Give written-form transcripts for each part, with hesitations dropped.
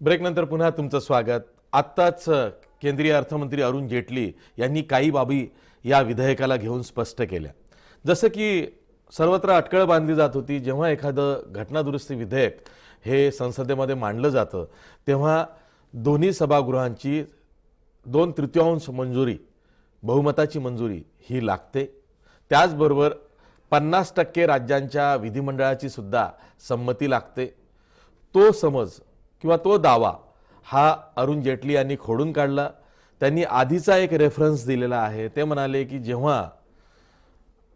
ब्रेकनंतर पुन्हा तुमचं स्वागत। आत्ताच केंद्रीय अर्थमंत्री अरुण जेटली यांनी काही बाबी या विधेयकाला घेऊन स्पष्ट केल्या। जसं की सर्वत्र अटकळ बांधली जात होती, जेव्हा एखादं घटनादुरुस्ती विधेयक हे संसदेमध्ये मांडलं जातं तेव्हा दोन्ही सभागृहांची 2/3 मंजुरी, बहुमताची मंजुरी ही लागते। त्याचबरोबर 50% राज्यांच्या विधिमंडळाची सुद्धा संमती लागते। तो समज किंवा तो दावा हा अरुण जेटली यांनी खोडून काढला। त्यांनी आधीचा एक रेफरन्स दिलेला आहे। ते म्हणाले की जेव्हा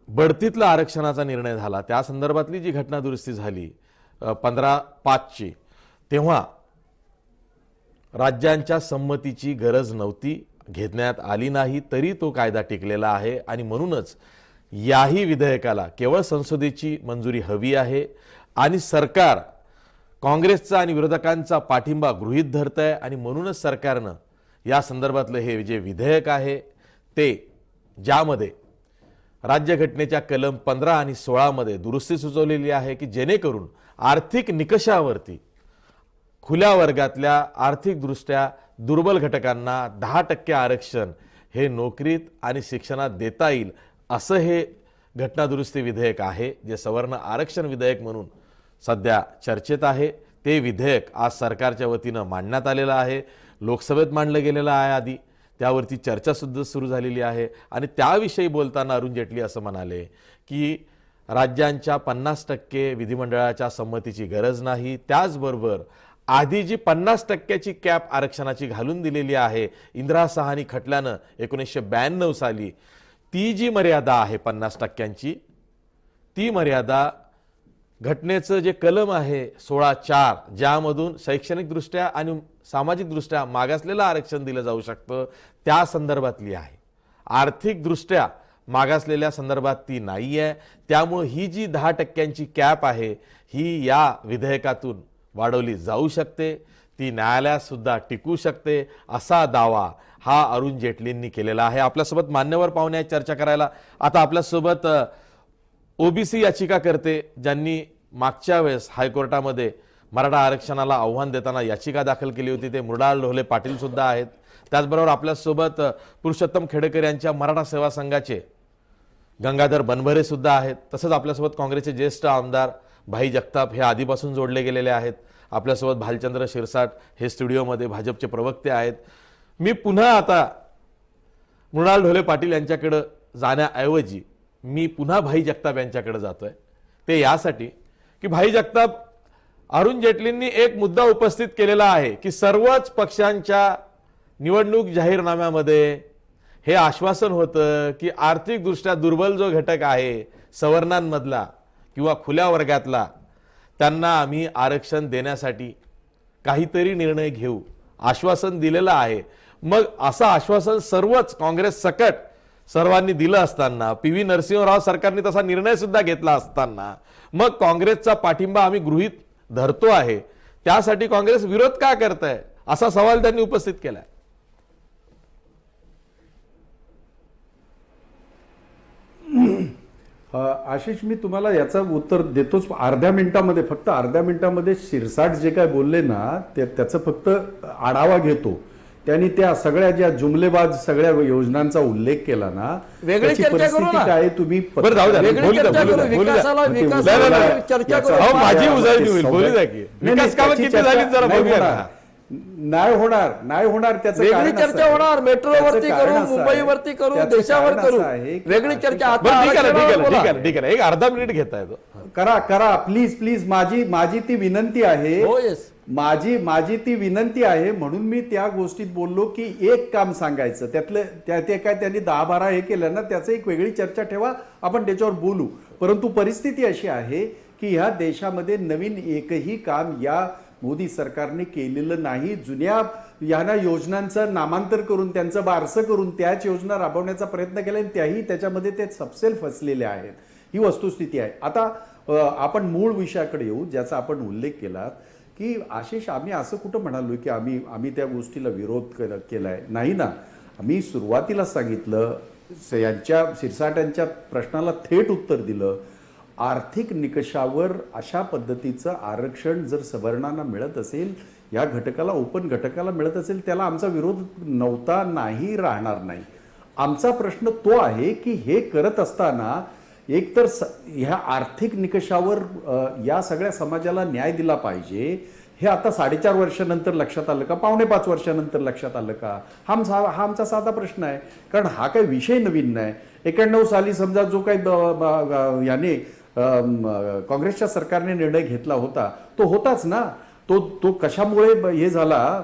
बढतीतला आरक्षणाचा निर्णय झाला त्या संदर्भातली जी घटना दुरुस्ती झाली 15/5 ची, तेव्हा राज्यांच्या संमतीची गरज नव्हती, घेण्यात आली नाही, तरी तो कायदा टिकलेला आहे आणि म्हणूनच याही विधेयकाला केवळ संसदेची मंजुरी हवी आहे आणि सरकार काँग्रेसचा आणि विरोधकांचा पाठिंबा गृहीत धरतंय आणि म्हणूनच सरकारनं या संदर्भातलं हे जे विधेयक आहे ते ज्यामध्ये राज्यघटनेच्या कलम 15 आणि 16 मध्ये दुरुस्ती सुचवलेली आहे की जेणेकरून आर्थिक निकषावरती खुल्या वर्गातल्या आर्थिकदृष्ट्या दुर्बल घटकांना 10% आरक्षण हे नोकरीत आणि शिक्षणात देता येईल, असं हे घटनादुरुस्ती विधेयक आहे जे सवर्ण आरक्षण विधेयक म्हणून सध्या चर्चेत आहे। ते विधेयक आज सरकारच्या वतीनं मांडण्यात आलेलं आहे, लोकसभेत मांडलं गेलेलं आहे, आधी त्यावरती चर्चा सुद्धा सुरू झालेली आहे आणि त्याविषयी बोलताना अरुण जेटली असं म्हणाले की राज्यांच्या 50% विधिमंडळाच्या संमतीची गरज नाही। त्याचबरोबर आधी जी 50%ची कॅप आरक्षणाची घालून दिलेली आहे इंदिरा साहनी खटल्यानं 1992 साली, ती जी मर्यादा आहे 50%ची, ती मर्यादा घटनेचं जे कलम आहे 16(4) ज्यामधून शैक्षणिकदृष्ट्या आणि सामाजिकदृष्ट्या मागासलेलं आरक्षण दिलं जाऊ शकतं त्या संदर्भातली आहे। आर्थिकदृष्ट्या मागासलेल्या संदर्भात ती नाही आहे। त्यामुळे ही जी 10%ची कॅप आहे ही या विधेयकातून वाढवली जाऊ शकते, ती न्यायालयात सुद्धा टिकू शकते, असा दावा हा अरुण जेटलींनी केलेला आहे। आपल्यासोबत मान्यवर पाहुणे आहेत चर्चा करायला। आता आपल्यासोबत ओबीसी याचिका करते ज्यांनी मागच्या वेळेस हायकोर्टामध्ये मराठा आरक्षणाला आव्हान देताना याचिका दाखल केली होती, ते मृणाल ढोले पाटील सुद्धा आहेत। त्याचबरोबर आपल्यासोबत पुरुषोत्तम खेडेकर यांच्या मराठा सेवा संघाचे गंगाधर बनभरे सुद्धा आहेत। तसंच आपल्यासोबत काँग्रेसचे ज्येष्ठ आमदार भाई जगताप हे आधीपासून जोडले गेलेले आहेत। आपल्यासोबत भालचंद्र शिरसाट हे स्टुडिओमध्ये भाजपचे प्रवक्ते आहेत। मी पुन्हा आता मृणाल ढोले पाटील यांच्याकडे जाण्याऐवजी मी पुन्हा भाई जगताप यांच्याकडे जातोय, ते यासाठी की भाई जगताप, अरुण जेटलींनी एक मुद्दा उपस्थित केलेला आहे की सर्वच पक्षांच्या निवडणूक जाहीरनाम्यामध्ये हे आश्वासन होतं की आर्थिकदृष्ट्या दुर्बल जो घटक आहे सवर्णांमधला किंवा खुल्या वर्गातला, त्यांना आम्ही आरक्षण देण्यासाठी काहीतरी निर्णय घेऊ, आश्वासन दिलेलं आहे। मग असं आश्वासन सर्वच काँग्रेस सकट सर्वांनी दिलं असताना, पी.व्ही. नरसिंहराव सरकारने तसा निर्णय सुद्धा घेतला असताना मग काँग्रेसचा पाठिंबा आम्ही गृहीत धरतो आहे, त्यासाठी काँग्रेस विरोध का करताय असा सवाल त्यांनी उपस्थित केलाय। आशिष, मी तुम्हाला याचं उत्तर देतोच अर्ध्या मिनिटामध्ये, फक्त अर्ध्या मिनिटामध्ये। शिरसाट जे काय बोलले ना त्याचं फक्त आढावा घेतो। त्यांनी त्या सगळ्या ज्या जुमलेबाज सगळ्या योजनांचा उल्लेख केला ना, वेगळी चर्चा करू ना। काय तुम्ही बरं जाऊ द्या, वेगळी चर्चा करू, विकासाला विकासाला चर्चा करू। अहो माझी उजळणी होईल, बोलू द्या की विकास कामं किती झाली जरा बघूया ना। नाही होणार त्याचं वेगळी चर्चा होणार, मेट्रोवरती करू, मुंबईवरती करू, देशावर करू, वेगळी चर्चा। आता ठीक आहे, एक अर्धा मिनिट घेता येतो, करा प्लीज। माझी ती विनंती आहे, हो येस, माझी ती विनंती आहे। म्हणून मी त्या गोष्टीत बोललो की एक काम सांगायचं, त्यातलं ते काय त्यांनी 10-12 हे केलं ना, त्याचं एक वेगळी चर्चा ठेवा, आपण त्याच्यावर बोलू। परंतु परिस्थिती अशी आहे की ह्या देशामध्ये नवीन एकही काम या मोदी सरकारने केलेलं नाही। जुन्या ह्या योजनांचं नामांतर करून, त्यांचं बारसं करून त्याच योजना राबवण्याचा प्रयत्न केला आणि त्याही त्याच्यामध्ये ते सपसेल फसलेले आहेत। ही वस्तुस्थिती आहे। आता आपण मूळ विषयाकडे येऊ, ज्याचा आपण उल्लेख केला की आशिष, आम्ही असं कुठं म्हणालो की आम्ही त्या गोष्टीला विरोध केलाय, नाही ना। आम्ही सुरुवातीला सांगितलं, यांच्या शिरसाट यांच्या प्रश्नाला थेट उत्तर दिलं। आर्थिक निकषावर अशा पद्धतीचं आरक्षण जर सवर्णांना मिळत असेल, या घटकाला ओपन घटकाला मिळत असेल, त्याला आमचा विरोध नव्हता, नाही, राहणार नाही. आमचा प्रश्न तो आहे की हे करत असताना एकतर ह्या आर्थिक निकषावर या सगळ्या समाजाला न्याय दिला पाहिजे. हे आता 4.5 वर्षानंतर लक्षात आलं का, 4.5 वर्षानंतर लक्षात आलं का, हा आमचा साधा प्रश्न आहे. कारण हा काही विषय नवीन नाही. 91 साली समजा जो काही याने काँग्रेसच्या सरकारने निर्णय घेतला होता तो होताच ना. तो कशामुळे हे झाला,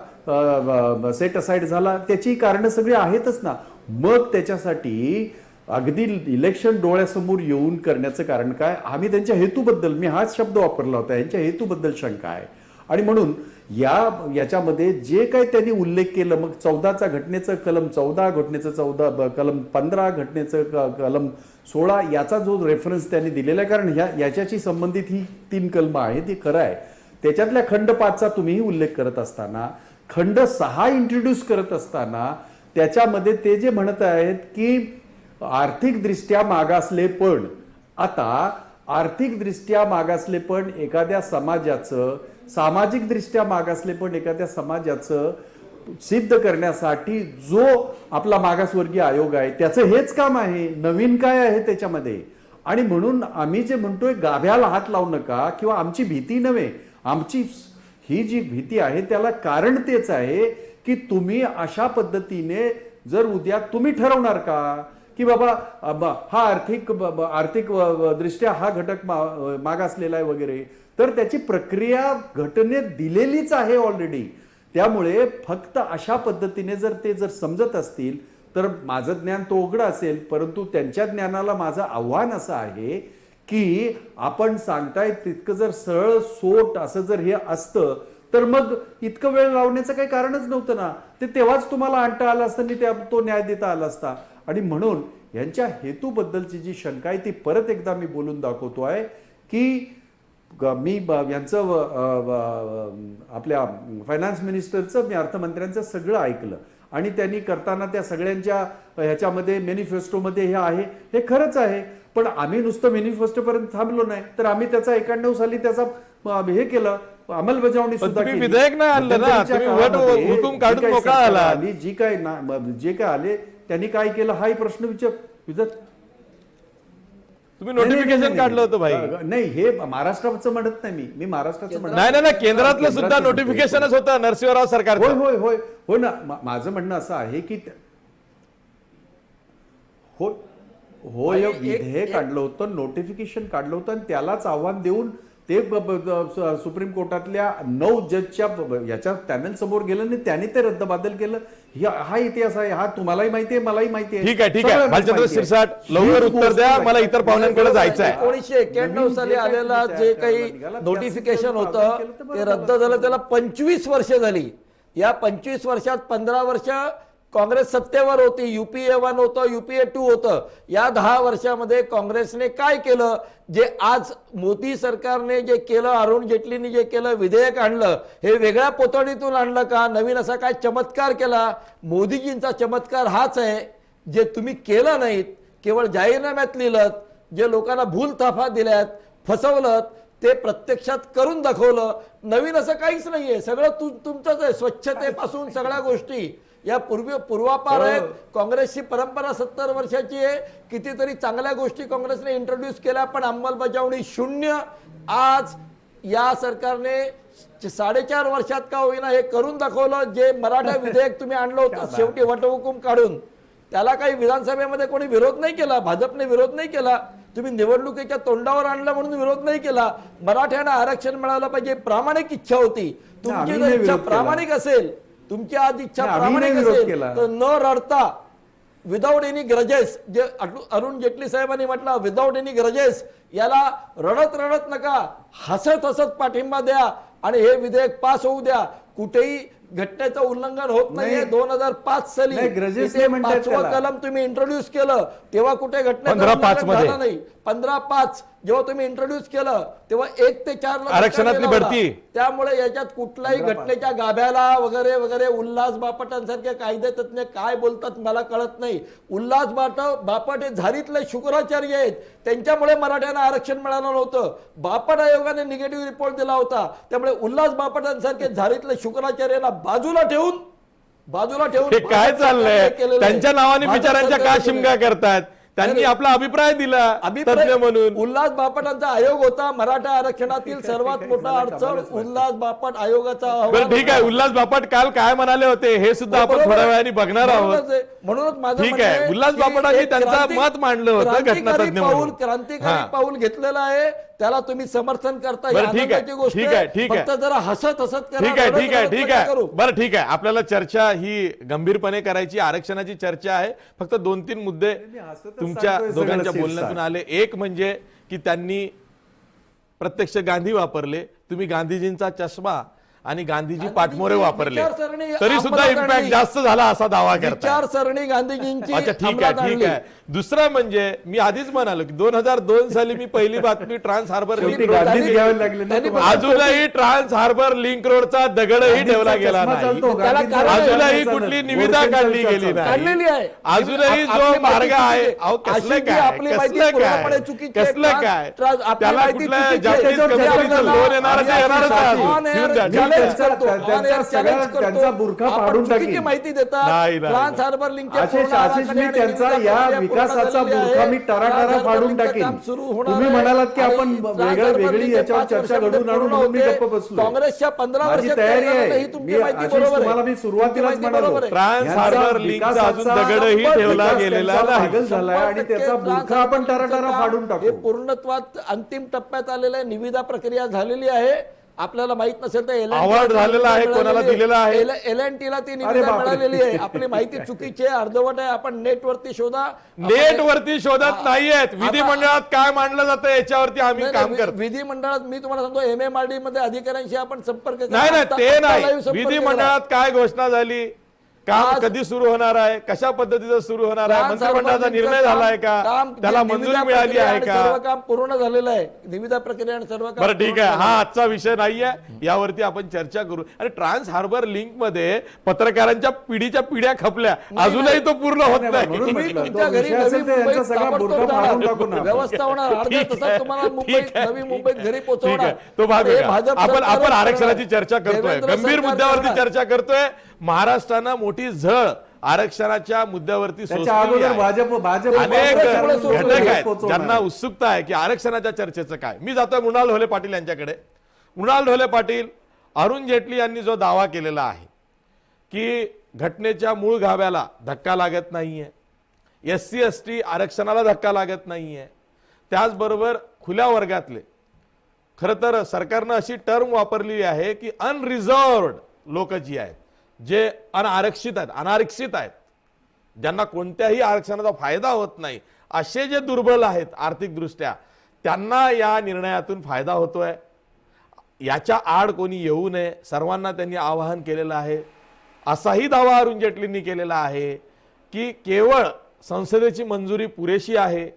सेट असाइड झाला, त्याची कारणं सगळी आहेतच ना. मग त्याच्यासाठी अगदी इलेक्शन डोळ्यासमोर येऊन करण्याचं कारण काय? आम्ही त्यांच्या हेतूबद्दल, मी हाच शब्द वापरला होता, यांच्या हेतूबद्दल शंका आहे. आणि म्हणून याच्यामध्ये जे काही त्यांनी उल्लेख केलं, मग 14चा घटनेचं कलम 14, घटनेचं 14, कलम 15, घटनेचं कलम 16, याचा जो रेफरन्स त्यांनी दिलेला आहे, कारण याच्याशी संबंधित ही 3 कलम आहे, ती खरं आहे. त्याच्यातल्या खंड 5चा तुम्हीही उल्लेख करत असताना, खंड 6 इंट्रोड्यूस करत असताना त्याच्यामध्ये ते जे म्हणत आहेत की आर्थिकदृष्ट्या मागासले पण, आता आर्थिकदृष्ट्या मागासले पण एखाद्या समाजाचं, सामाजिकदृष्ट्या मागासले पण एखाद्या समाजाचं सिद्ध करण्यासाठी जो आपला मागासवर्गीय आयोग आहे त्याचं हेच काम आहे. नवीन काय आहे त्याच्यामध्ये? आणि म्हणून आम्ही जे म्हणतोय गाभ्याला हात लावू नका, किंवा आमची भीती नव्हे, आमची ही जी भीती आहे त्याला कारण तेच आहे की तुम्ही अशा पद्धतीने जर उद्या तुम्ही ठरवणार का की बाबा हा आर्थिक दृष्ट्या हा घटक मागासलेला आहे वगैरे, तर त्याची प्रक्रिया घटनेत दिलेलीच आहे ऑलरेडी. त्यामुळे फक्त अशा पद्धतीने जर समजत असतील तर माझं ज्ञान तो उघड असेल, परंतु त्यांच्या ज्ञानाला माझं आव्हान असं आहे की आपण सांगताय तितकं जर सरळ सोट असं जर हे असतं तर मग इतकं वेळ लावण्याचं काही कारणच नव्हतं ना. ते तेव्हाच तुम्हाला आणता आलं असतं आणि तो न्याय देता आला असता. आणि म्हणून यांच्या हेतूबद्दलची जी शंका आहे ती परत एकदा मी बोलून दाखवतो आहे की मी यांचं आपल्या फायनान्स मिनिस्टरचं, मी अर्थमंत्र्यांचं सगळं ऐकलं आणि त्यांनी करताना त्या सगळ्यांच्या ह्याच्यामध्ये मॅनिफेस्टोमध्ये हे आहे, हे खरंच आहे. पण आम्ही नुसतं मॅनिफेस्टोपर्यंत थांबलो नाही, तर आम्ही त्याचा 91 साली त्याचा हे केलं, अंमलबजावणी सुद्धा केली. विधेयक नाही आणलं ना, तुम्ही वट हुकूम काढून मोकळा आला. आणि जे काय आले त्यांनी काय केलं हाही प्रश्न विचार. तुम्ही नोटिफिकेशन काढलं होतं भाई. नाही, हे महाराष्ट्राचं म्हणत नाही मी महाराष्ट्राचं म्हणत नाही, केंद्रातलं सुद्धा नोटिफिकेशनच होतं नरसिंहराव सरकार. हो ना. माझं म्हणणं असं आहे की होय, विधेयक काढलं होतं, नोटिफिकेशन काढलं होतं आणि त्यालाच आव्हान देऊन ते सुप्रीम कोर्टातल्या 9 जजच्या याच्या पॅनल समोर गेलं आणि त्यांनी ते रद्दबादल केलं. हा इतिहास आहे, हा तुम्हालाही माहिती आहे, मलाही माहिती आहे. ठीक आहे. भालचंद्र शिरसाट, लवकर उत्तर द्या, मला इतर पाहुण्यांकडे जायचं आहे. 1991 साली आलेला जे काही नोटिफिकेशन होतं ते रद्द झालं, त्याला 25 वर्ष झाली. या 25 वर्षात 15 वर्ष काँग्रेस सत्तेवर होती. UPA 1 होतं, UPA 2 होतं. या 10 वर्षामध्ये काँग्रेसने काय केलं? जे आज मोदी सरकारने जे केलं, अरुण जेटलीने जे केलं, विधेयक आणलं, हे वेगळ्या पोतडीतून आणलं का? नवीन असा काय चमत्कार केला? मोदीजींचा चमत्कार हाच आहे, जे तुम्ही केलं नाहीत, केवळ जाहीरनाम्यात लिहिलं, जे लोकांना भूल थापा दिल्यात, फसवलं, ते प्रत्यक्षात करून दाखवलं. नवीन असं काहीच नाहीये, सगळं तुमचंच आहे. स्वच्छतेपासून सगळ्या गोष्टी या पूर्वापार आहेत. काँग्रेसची परंपरा 70 वर्षाची आहे. कितीतरी चांगल्या गोष्टी काँग्रेसने इंट्रोड्यूस केल्या, पण अंमलबजावणी शून्य. आज या सरकारने 4.5 वर्षात का होईना हे करून दाखवलं. जे मराठा विधेयक तुम्ही आणलं होतं शेवटी वटहुकूम काढून, त्याला काही विधानसभेमध्ये कोणी विरोध नाही केला, भाजपने विरोध नाही केला. तुम्ही निवडणुकीच्या तोंडावर आणलं म्हणून विरोध नाही केला. मराठ्यांना आरक्षण मिळालं पाहिजे, प्रामाणिक इच्छा होती. तुमची जर इच्छा प्रामाणिक असेल, तुमची आज इच्छा प्रामाणिक असेल, तर न रडता विदाउट एनी ग्रजेस, जे अरुण जेटली साहेबांनी म्हटलं विदाउट एनी ग्रजेस, याला रडत नका, हसत पाठिंबा द्या आणि हे विधेयक पास होऊ द्या. कुठेही घटनेचं उल्लंघन होत नाहीये. नाही. 2005 साली नाही, grudges इथे नाही म्हणतायत 5वं त्याला. कलम तुम्ही इंट्रोड्यूस केलं तेव्हा कुठे घटनेचं 15-5 उल्लंघन झालं मध्ये. नाही. 15-5 जेव्हा तुम्ही इंट्रोड्यूस केलं तेव्हा 1 ते 4 ला आरक्षणातली धक्का गेला बढती. होता. त्यामुळे याच्यात कुठलाही घटनेच्या गाभ्याला वगैरे वगैरे उल्हास बापटांसारखे कायदे तज्ञ काय बोलतात मला कळत नाही. उल्हास बापट हे झारीतले शुक्राचार्य आहेत, त्यांच्यामुळे मराठ्यांना आरक्षण मिळालं नव्हतं. बापट आयोगाने निगेटिव्ह रिपोर्ट दिला होता. त्यामुळे उल्हास बापटांसारखे झारीतले शुक्राचार्यांना बाजूला ठेवून हे काय चाललंय? त्यांच्या नावाने बिचारांच्या का शिमगा करतात? त्यांनी आपला अभिप्राय दिला तज्ञ म्हणून. उल्हास बापटांचा आयोग होता. मराठा आरक्षणातील सर्वात मोठा अडचण उल्हास बापट आयोगाचा बरं अहवाल ठीक आहे, उल्हास बापट काल काय म्हणाले होते हे सुद्धा आपण बरोबर थोड्या आहे. वेळाने बघणार आहोत. म्हणूनच माझं ठीक म्हणणं आहे, उल्हास की बापटांनी एक त्यांचं मत मांडलं होतं क्रांतिकारी घटनातज्ञ पाऊल म्हणून. क्रांतिकारी हां. पाऊल घेतलेलं आहे, त्याला तुम्ही समर्थन करता ही बरं, ठीक आहे, आनंदाची गोष्ट ठीक आहे, आहे. ठीक आहे. फक्त जरा हसत हसत करा, ठीक आहे रडत ठीक आहे रडत ठीक नका आहे करू. बरं ठीक आहे, आपल्याला चर्चा ही गंभीरपणे करायची, आरक्षणाची चर्चा आहे. फक्त 2-3 मुद्दे हसतच तुमच्या सांगतोय सगळं दोघांच्या शिरसाट. बोलण्यातून आले. एक म्हणजे की त्यांनी प्रत्यक्ष गांधी वापरले, तुम्ही गांधीजींचा चष्मा आणि गांधीजी पाठमोरे वापरले, विचारसरणी तरी सुद्धा अंमलात इम्पॅक्ट आणली. जास्त झाला असा दावा करतात. विचारसरणी गांधीजींची अच्छा ठीक अंमलात आहे ठीक आणली. आहे. दुसरं म्हणजे मी आधीच म्हणालो की 2002 साली मी पहिली बातमी ट्रान्स हार्बर शेवटी लिंक रोड- गांधीच घ्यावे लागले ना त्यांनी तुम्हाला. अजूनही ट्रान्स हार्बर लिंक रोडचा दगडही ठेवला गेला चष्मा नाही. चालतो, त्याला गांधींचा कारण- चष्मा अजूनही चालतो. कुठली निविदा गोडसेंचा काढली विचार गेली चालतो. काढलेली नाही. आहे. अजूनही आपली जो माहिती मार्ग आहे चुकीची अहो आहे. कसलं अशी जी काय आपली माहिती कसलं पूर्णपणे काय चुकीची आहे. कसलं काय आपली त्याला माहिती कुठल्या चुकीची आहे. जागतिक त्याच्यावर कंपनीचं चर्चा लोन येणार आणि ते येणारच आपण आहे. On air घेऊन द्या, challenge घेऊन द्या. करतो. त्यांचा On air सगळा challenge करतो. त्यांचा बुरखा आपण फाडून चुकीची टाकीन. माहिती नाही, देतात. नाही. ट्रान्स हार्बर लिंकच्या आशिष पूर्ण आशिष आराखडे मी आणि त्यांचा निविदा या प्रक्रिया पूर्ण विकासाचा झालेली आहे. बुरखा मी ट्रान्स टराटरा हार्बर फाडून लिंकचं टाकीन. काम सुरू होणार तुम्ही आहे. म्हणालात की आणि आपण ट्रान्स वेगळं हार्बर वेगळी लिंकचे याच्यावर 5 चर्चा वर्षामध्ये घडून आणू पूर्ण म्हणून मी होते. गप्प बसलो. काँग्रेसच्या 15 माझी वर्षात तयारी काय झालं आहे. ही तुमची मी माहिती आशिष बरोबर आहे. तुम्हाला मी सुरुवातीलाच तुमची माहिती म्हणालो. बरोबर आहे. ट्रान्स यांचा हार्बर लिंकचा अजून विकासाचा दगडही ठेवला विकास गेलेला त्यांचा नाही. पागल झालाय आणि त्याचा 100% बुरखा आपण टराटरा फाडून हे टाकू. पूर्णत्वात अंतिम टप्प्यात आलेलं आहे. निविदा प्रक्रिया झालेली आहे. आपल्याला माहित नसेल तर Award झालेला आहे, कोणाला दिलेला आहे? LNT ला ती अरे निविदा बापरे. मिळालेली आहे. आपली माहिती चुकीची आहे, अर्धवट आहे. आपण नेटवरती शोधा. नेट वरती शोधत नाहीयेत. विधिमंडळात काय मांडलं जातं याच्यावरती आम्ही नाही, काम नाही, करतो. विधिमंडळात मी तुम्हाला सांगतो MMRD मध्ये अधिकाऱ्यांशी आपण संपर्क करा. नाही नाही आता- ते आता नाही. live संपर्क करा. विधिमंडळात काय घोषणा झाली, काम आज- कधी सुरू होणार आहे, कशा पद्धतीचं सुरू होणार आहे, मंत्रिमंडळाचा निर्णय झालाय का, त्याला मंजुरी मिळाली आहे सर्व का? काम पूर्ण झालेलं आहे. निविदा प्रक्रिया आणि सर्व काम बरं ठीक पूर्ण आहे, झालेलं हा आजचा विषय नाहीये, यावरती आपण चर्चा करू. आणि ट्रान्स हार्बर लिंक मध्ये पत्रकारांच्या पिढ्या खपल्या, अजूनही तो पूर्ण होत नाही, नाही. म्हणून तुम्ही म्हटलं, तुमच्या तो घरी विषय नवी असेल तर यांचा मुंबईत सगळा ताबडतोब बुरखा फाडून टाकू जाणार. ना. व्यवस्था होणार. अर्ध्या ठीक तासात आहे, तुम्हाला ठीक मुंबईत आहे, नवी मुंबईत घरी ठीक पोहोचवणार. आहे, तो भाग हे वेगळा. भाजप आपण सरकारच आरक्षणाची करणार. चर्चा करतोय, देवेंद्र गंभीर सरकार मुद्द्यावरती करणार. चर्चा करतोय. महाराष्ट्रानं मोठी झळ आरक्षणाच्या मुद्द्यावरती त्याच्या सोसलेली अगोदर आहे. भाजप अनेक काँग्रेसमुळे सोडलं घटक आहेत पोचवणार. ज्यांना उत्सुकता आहे की आरक्षणाच्या चर्चेचं काय. मी जातोय मृणाल ढोले पाटील यांच्याकडे. मृणाल ढोले पाटील, अरुण जेटली यांनी जो दावा केलेला आहे की घटनेच्या मूळ गाभ्याला धक्का लागत नाहीये, SC ST आरक्षणाला धक्का लागत नाहीये, त्याचबरोबर खुल्या वर्गातले, खरं तर सरकारनं अशी टर्म वापरली आहे की अनरिझर्व्ड लोक जी आहेत, जे अनारक्षित आहेत, ज्यांना कोणत्याही आरक्षणाचा फायदा होत नाही, असे जे दुर्बल आहेत आर्थिकदृष्ट्या, त्यांना या निर्णयातून फायदा होतोय. याच्या आड कोणी येऊ नये, सर्वांना त्यांनी आवाहन केलेलं आहे. असाही दावा अरुण जेटलींनी केलेला आहे की केवळ संसदेची मंजुरी पुरेशी आहे,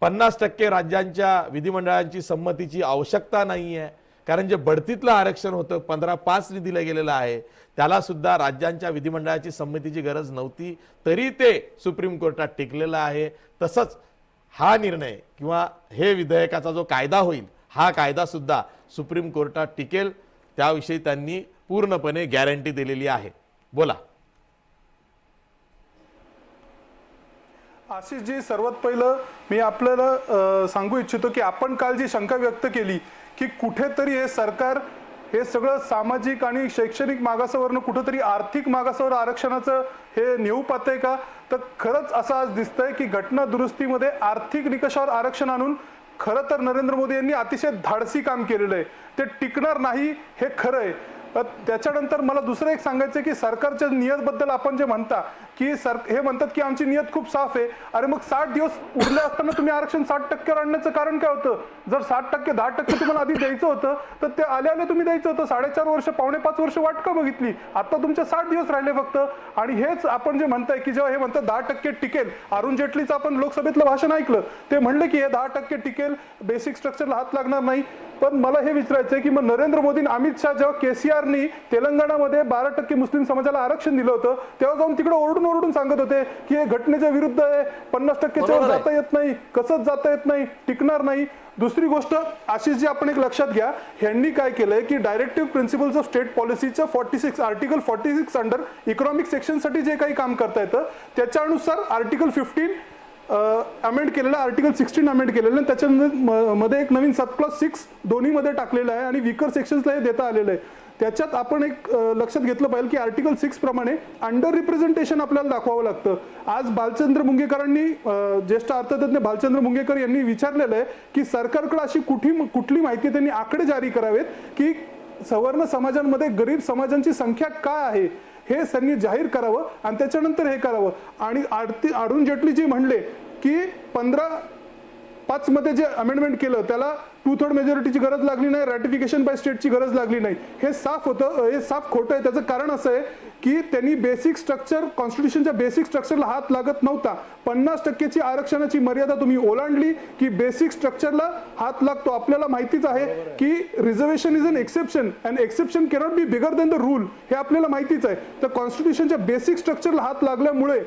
50% राज्यांच्या विधिमंडळांची संमतीची आवश्यकता नाही आहे. कारण जे बढतीतलं आरक्षण होतं 15/5 दिलं गेलेलं आहे, त्याला सुद्धा राज्यांच्या विधिमंडळाची संमतीची गरज नव्हती, तरी ते सुप्रीम कोर्टात टिकलेलं आहे. तसंच हा निर्णय किंवा हे विधेयकाचा जो कायदा होईल, हा कायदा सुद्धा सुप्रीम कोर्टात टिकेल, त्याविषयी त्यांनी पूर्णपणे गॅरंटी दिलेली आहे. बोला. आशिषजी, सर्वात पहिलं मी आपल्याला सांगू इच्छितो की आपण काल जी शंका व्यक्त केली की कुठेतरी हे सरकार हे सगळं सामाजिक आणि शैक्षणिक मागासावरनं कुठेतरी आर्थिक मागासावर आरक्षणाचं हे नेऊ पाहतंय का, तर खरंच असं आज दिसतंय की घटना दुरुस्तीमध्ये आर्थिक निकषावर आरक्षण आणून खरं तर नरेंद्र मोदी यांनी अतिशय धाडसी काम केलेलं आहे. ते टिकणार नाही हे खरं आहे. त्याच्यानंतर मला दुसरं एक सांगायचं की सरकारच्या नियतबद्दल आपण जे म्हणता की हे म्हणतात की आमची नियत खूप साफ आहे. अरे मग 60 दिवस उरले असताना तुम्ही आरक्षण 60% आणण्याचं कारण काय होतं? जर 60% 10% तुम्हाला आधी द्यायचं होतं तर ते आले तुम्ही द्यायचं होतं. 4.5 वर्ष 4.5 वर्ष वाट का बघितली? आता तुमचे 60 दिवस राहिले फक्त. आणि हेच आपण जे म्हणताय की जेव्हा हे म्हणतात 10% टिकेल, अरुण जेटलीचं आपण लोकसभेतलं भाषण ऐकलं, ते म्हणले की हे 10% टिकेल, बेसिक स्ट्रक्चरला हात लागणार नाही. पण मला हे विचारायचंय की मग नरेंद्र मोदी अमित शहा जेव्हा KCRनी तेलंगणामध्ये 12% मुस्लिम समाजाला आरक्षण दिलं होतं तेव्हा जाऊन तिकडे ओरडून सांगत होते की हे घटनेच्या विरुद्ध आहे, 50%च्या वर जाता येत नाही, कसंच जाता येत नाही, टिकणार नाही. दुसरी गोष्ट आशिष जी आपण एक लक्षात घ्या, ह्यांनी काय केलंय की डायरेक्टिव्ह प्रिन्सिपल्स ऑफ स्टेट पॉलिसीच्या आर्टिकल 46 अंडर इकॉनॉमिक सेक्शनसाठी जे काही काम करता येतं त्याच्यानुसार आर्टिकल 15 अमेंड केलेलं, आर्टिकल 16 अमेंड केलेलं आणि त्याच्यामध्ये एक नवीन सब-क्लॉज 6 दोन्ही मध्ये टाकलेलं आहे आणि वीकर सेक्शन्सला हे देता आलेलं आहे. त्याच्यात आपण एक लक्षात घेतलं पाहिजे की आर्टिकल 6 प्रमाणे अंडर रिप्रेझेंटेशन आपल्याला दाखवावं लागतं. आज बालचंद्र मुंगेकरांनी, ज्येष्ठ अर्थतज्ञ बालचंद्र मुंगेकर यांनी विचारलेलं आहे की सरकारकडे अशी कुठली माहिती त्यांनी आकडे जारी करावेत की सवर्ण समाजांमध्ये गरीब समाजांची संख्या काय आहे हे त्यांनी जाहीर करावं आणि त्याच्यानंतर हे करावं. आणि अरुण जेटली जी म्हणले की 15(5) मध्ये जे अमेंडमेंट केलं त्याला 2/3 मेजॉरिटीची गरज लागली नाही, रॅटिफिकेशन बाय स्टेटची गरज लागली नाही, हे साफ होतं, हे साफ खोटं आहे. त्याचं कारण असं आहे की त्यांनी बेसिक स्ट्रक्चर, कॉन्स्टिट्यूशनच्या बेसिक स्ट्रक्चरला हात लागत नव्हता. 50%ची आरक्षणाची मर्यादा तुम्ही ओलांडली की बेसिक स्ट्रक्चरला हात लागतो. आपल्याला माहितीच आहे की reservation is an exception and exception cannot be bigger than the rule, हे आपल्याला माहितीच आहे. तर कॉन्स्टिट्यूशनच्या बेसिक स्ट्रक्चरला हात लागल्यामुळे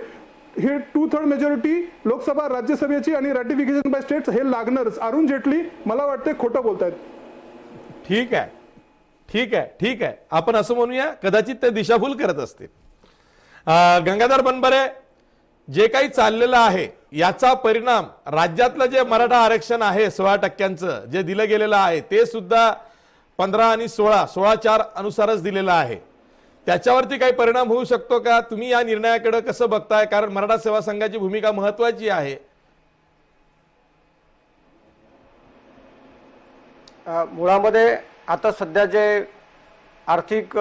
हे 2/3 मेजॉरिटी लोकसभा राज्यसभेची आणि रॅटिफिकेशन बाय स्टेट्स हे लागणारच. अरुण जेटली मला वाटते खोटं बोलतायत. ठीक आहे. आपण असं म्हणूया कदाचित ते दिशाभूल करत असतील. गंगाधर बनबरे, जे काही चाललेलं आहे याचा परिणाम राज्यातलं जे मराठा आरक्षण आहे 16% जे दिलं गेलेलं आहे ते सुद्धा 15 आणि 16/4 अनुसारच दिलेलं आहे. त्याच्यावरती काही परिणाम होऊ शकतो का? तुम्ही या निर्णयाकडे कसं बघताय? कारण मराठा सेवा संघाची भूमिका महत्वाची आहे. मुळामध्ये आता सध्या जे आर्थिक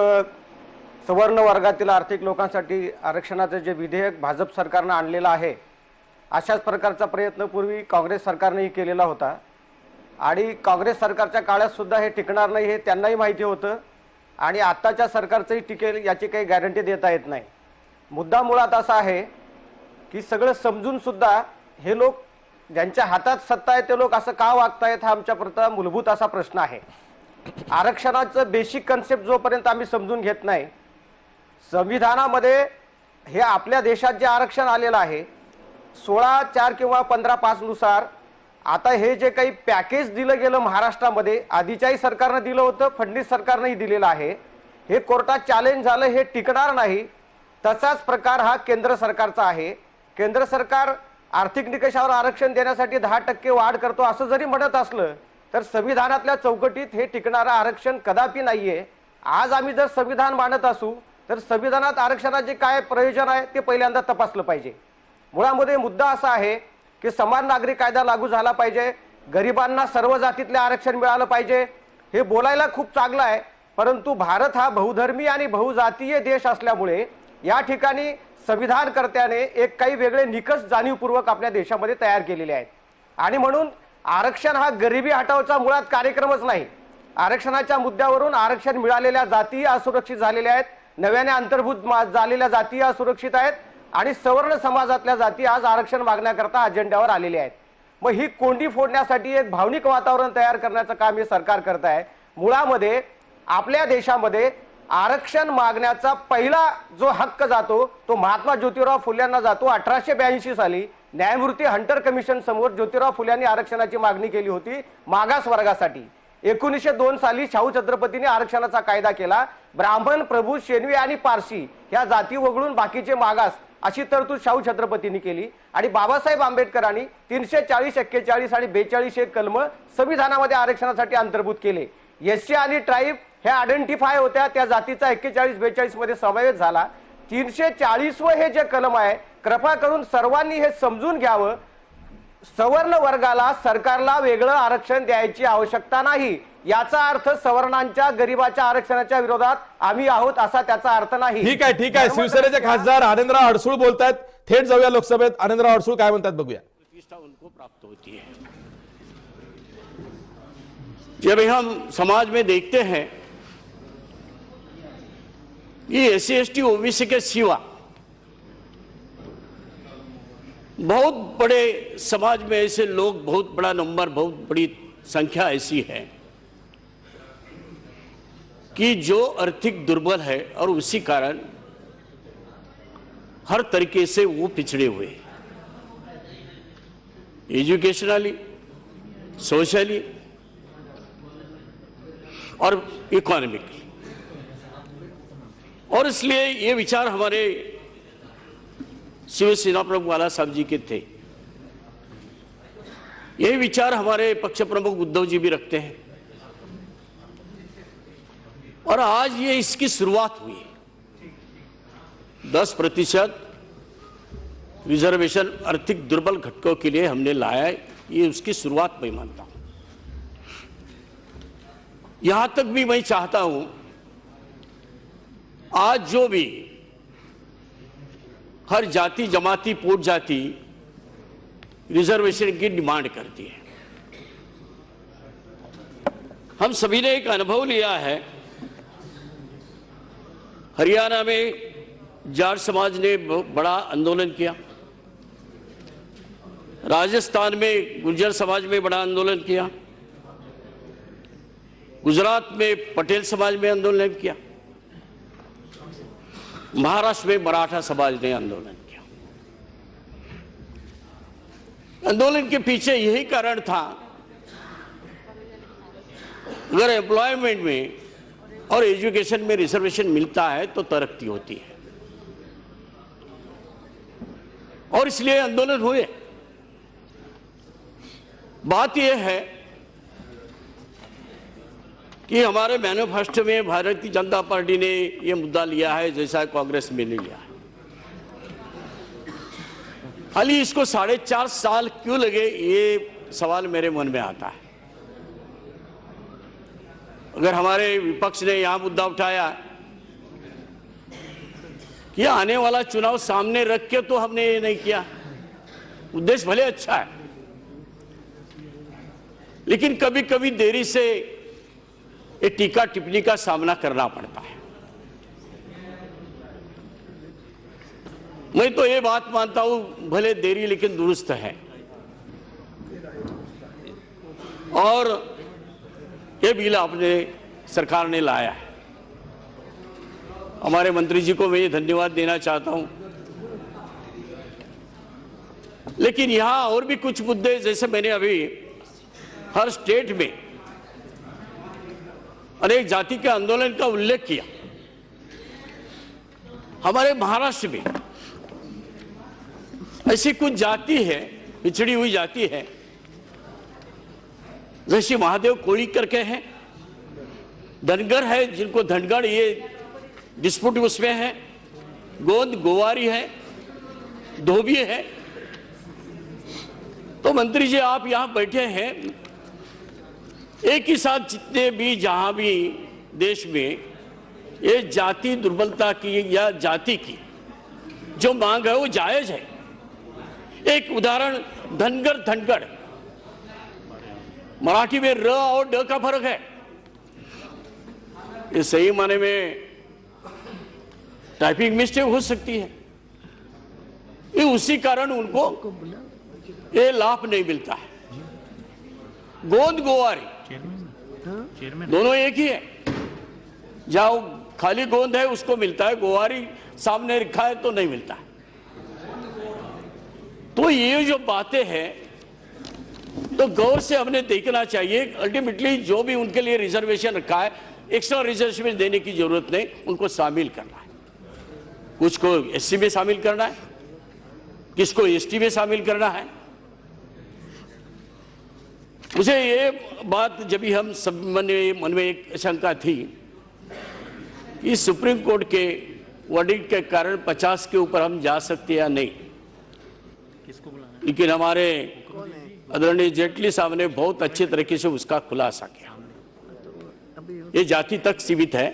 सवर्ण वर्गातील आर्थिक लोकांसाठी आरक्षणाचं जे विधेयक भाजप सरकारनं आणलेलं आहे, अशाच प्रकारचा प्रयत्न पूर्वी काँग्रेस सरकारनेही केलेला होता आणि काँग्रेस सरकारच्या काळात सुद्धा हे टिकणार नाही हे त्यांनाही माहिती होतं आणि आत्ताच्या सरकारचंही टिकेल याची काही गॅरंटी देता येत नाही. मुद्दा मुळात असा आहे की सगळं समजून सुद्धा हे लोक, ज्यांच्या हातात सत्ता आहे ते लोक असं का वागतायत हा आमच्यापर्यंत मूलभूत असा प्रश्न आहे. आरक्षणाचं बेसिक कन्सेप्ट जोपर्यंत आम्ही समजून घेत नाही, संविधानामध्ये हे आपल्या देशात जे आरक्षण आलेलं आहे 16/4 किंवा 15/5 नुसार, आता हे जे काही पॅकेज दिलं गेलं महाराष्ट्रामध्ये, आधीच्याही सरकारनं दिलं होतं, फडणवीस सरकारनंही दिलेलं आहे, हे कोर्टात चॅलेंज झालं, हे टिकणार नाही. तसाच प्रकार हा केंद्र सरकारचा आहे. केंद्र सरकार आर्थिक निकषावर आरक्षण देण्यासाठी 10% वाढ करतो असं जरी म्हणत असलं तर संविधानातल्या चौकटीत हे टिकणारं आरक्षण कदापि नाहीये. आज आम्ही जर संविधान मानत असू तर संविधानात आरक्षणाचे काय प्रयोजन आहे ते पहिल्यांदा तपासलं पाहिजे. मुळामध्ये मुद्दा असा आहे की समान नागरिक कायदा लागू झाला पाहिजे, गरिबांना सर्व जातीतले आरक्षण मिळालं पाहिजे. हे बोलायला खूप चांगलं आहे, परंतु भारत हा बहुधर्मी आणि बहुजातीय देश असल्यामुळे या ठिकाणी संविधानकर्त्याने एक काही वेगळे निकष जाणीवपूर्वक आपल्या देशामध्ये तयार केलेले आहेत आणि म्हणून आरक्षण हा गरिबी हटावचा मुळात कार्यक्रमच नाही. आरक्षणाच्या मुद्द्यावरून आरक्षण मिळालेल्या जाती असुरक्षित झालेल्या आहेत, नव्याने अंतर्भूत झालेल्या जाती असुरक्षित आहेत आणि सवर्ण समाजातल्या जाती आज आरक्षण मागण्याकरता अजेंड्यावर आलेल्या आहेत. मग ही कोंडी फोडण्यासाठी एक भावनिक वातावरण तयार करण्याचं काम हे सरकार करत आहे. मुळामध्ये आपल्या देशामध्ये आरक्षण मागण्याचा पहिला जो हक्क जातो तो महात्मा ज्योतिराव फुल्यांना जातो. 1882 साली न्यायमूर्ती हंटर कमिशन समोर ज्योतिराव फुल्यांनी आरक्षणाची मागणी केली होती मागास वर्गासाठी. 1902 साली शाहू छत्रपतींनी आरक्षणाचा कायदा केला. ब्राह्मण, प्रभू, शेनवी आणि पारशी ह्या जाती वगळून बाकीचे मागास अशी तरतूद शाहू छत्रपतींनी केली आणि बाबासाहेब आंबेडकरांनी 340, 41 आणि 42 हे कलम संविधानामध्ये आरक्षणासाठी अंतर्भूत केले. एससी आणि ट्राईब हे आयडेंटिफाय होत्या, त्या जातीचा 41-42 मध्ये समावेश झाला. 340 हे जे कलम आहे, कृपा करून सर्वांनी हे समजून घ्यावं. सवर्ण वर्गाला सरकारला वेगळं आरक्षण द्यायची आवश्यकता नाही, याचा अर्थ सवर्णांच्या गरिबाच्या आरक्षणाच्या विरोधात आम्ही आहोत असा त्याचा अर्थ नाही। ठीक आहे शिवसेनेचे खासदार आनंदराव अडसूळ बोलतायत, थेट जाऊया लोकसभेत। आनंदराव अडसूळ काय म्हणतात बघूया। प्रतिष्ठा उनको प्राप्त होती है। जब हम समाज में देखते हैं ये SC ST OBC के सिवा बहुत बड़े समाज में ऐसे लोग, बहुत बड़ा नंबर, बहुत बड़ी संख्या ऐसी है कि जो आर्थिक दुर्बल है और उसी कारण हर तरीके से वो पिछड़े हुए हैं, एजुकेशनली, सोशली और इकोनॉमिकली। और इसलिए ये विचार हमारे शिवसेना प्रमुख बाला साहब जी के थे, यही विचार हमारे पक्ष प्रमुख उद्धव जी भी रखते हैं। और आज ये इसकी शुरुआत हुई है। 10% रिजर्वेशन आर्थिक दुर्बल घटकों के लिए हमने लाया है, ये उसकी शुरुआत मैं मानता हूं। यहां तक भी मैं चाहता हूं आज जो भी हर जाति जमाती पोट जाति रिजर्वेशन की डिमांड करती है, हम सभी ने एक अनुभव लिया है। हरियाणा में जाट समाज ने बड़ा आंदोलन किया, राजस्थान में गुर्जर समाज में बड़ा आंदोलन किया, गुजरात में पटेल समाज में आंदोलन किया, महाराष्ट्र में मराठा समाज ने आंदोलन किया। आंदोलन के पीछे यही कारण था, अगर एम्प्लॉयमेंट में और एजुकेशन में रिजर्वेशन मिलता है तो तरक्की होती है, और इसलिए आंदोलन हुए। बात यह है कि हमारे मैनिफेस्टो में भारतीय जनता पार्टी ने यह मुद्दा लिया है, जैसा कांग्रेस में नहीं लिया है। खाली इसको 4.5 साल क्यों लगे, ये सवाल मेरे मन में आता है। अगर हमारे विपक्ष ने यहां मुद्दा उठाया कि आने वाला चुनाव सामने रख के तो हमने ये नहीं किया, उद्देश्य भले अच्छा है, लेकिन कभी कभी देरी से ये टीका टिप्पणी का सामना करना पड़ता है। मैं तो ये बात मानता हूं, भले देरी लेकिन दुरुस्त है। और ये बिल आपने सरकार ने लाया है, हमारे मंत्री जी को मैं ये धन्यवाद देना चाहता हूं। लेकिन यहां और भी कुछ मुद्दे, जैसे मैंने अभी हर स्टेट में अनेक जाति के आंदोलन का उल्लेख किया। हमारे महाराष्ट्र में ऐसी कुछ जाति है, पिछड़ी हुई जाति है, जैसे महादेव कोळी करके हैं, धनगर है, जिनको धनगढ़ ये डिस्प्यूट उसमें है, गोंद गोवारी है, धोबी है। तो मंत्री जी आप यहां बैठे हैं, एक ही साथ जितने भी जहां भी देश में ये जाति दुर्बलता की या जाति की जो मांग है वो जायज है। एक उदाहरण, धनगर धनगढ़, मराठी में र और ड का फर्क है, ये सही माने में टाइपिंग मिस्टेक हो सकती है, ये उसी कारण उनको ये लाभ नहीं मिलता है। गोंद गोवारी दोनों एक ही है, जहां खाली गोंद है उसको मिलता है, गोवारी सामने लिखा है तो नहीं मिलता है। तो ये जो बातें हैं तो गौर से हमने देखना चाहिए। अल्टीमेटली जो भी उनके लिए रिजर्वेशन रखा है, एक्स्ट्रा रिजर्वेशन देने की जरूरत नहीं, उनको शामिल करना है। कुछ को SC में शामिल करना है, किसको ST में शामिल करना है। मुझे ये बात जब भी हम सब मन में एक शंका थी कि सुप्रीम कोर्ट के वर्डिक्ट के कारण 50 के ऊपर हम जा सकते या नहीं, लेकिन हमारे आदरणीय जेटली साहब ने बहुत अच्छे तरीके से उसका खुलासा किया। ये जाति तक सीमित है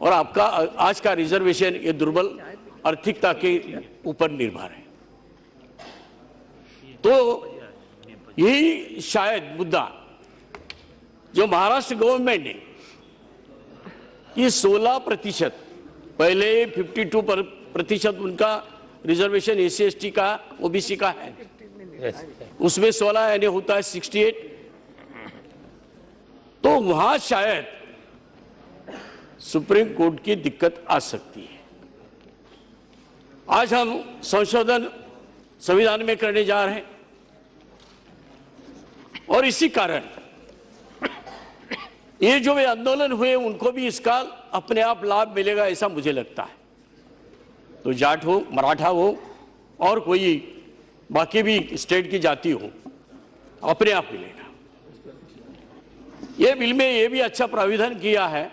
और आपका आज का रिजर्वेशन ये दुर्बल आर्थिकता के ऊपर निर्भर है। तो यही शायद मुद्दा जो महाराष्ट्र गवर्नमेंट ने कि 16%, पहले 52% उनका रिजर्वेशन SC/ST का OBC का है, उसमें 16 यानी होता है 68। तो वहां शायद सुप्रीम कोर्ट की दिक्कत आ सकती है। आज हम संशोधन संविधान में करने जा रहे हैं और इसी कारण ये जो वे आंदोलन हुए उनको भी इसका अपने आप लाभ मिलेगा ऐसा मुझे लगता है। तो जाट हो, मराठा हो और कोई बाकी भी स्टेट की जाति हो, अपने आप मिलेगा। ये बिल में ये भी अच्छा प्राविधान किया है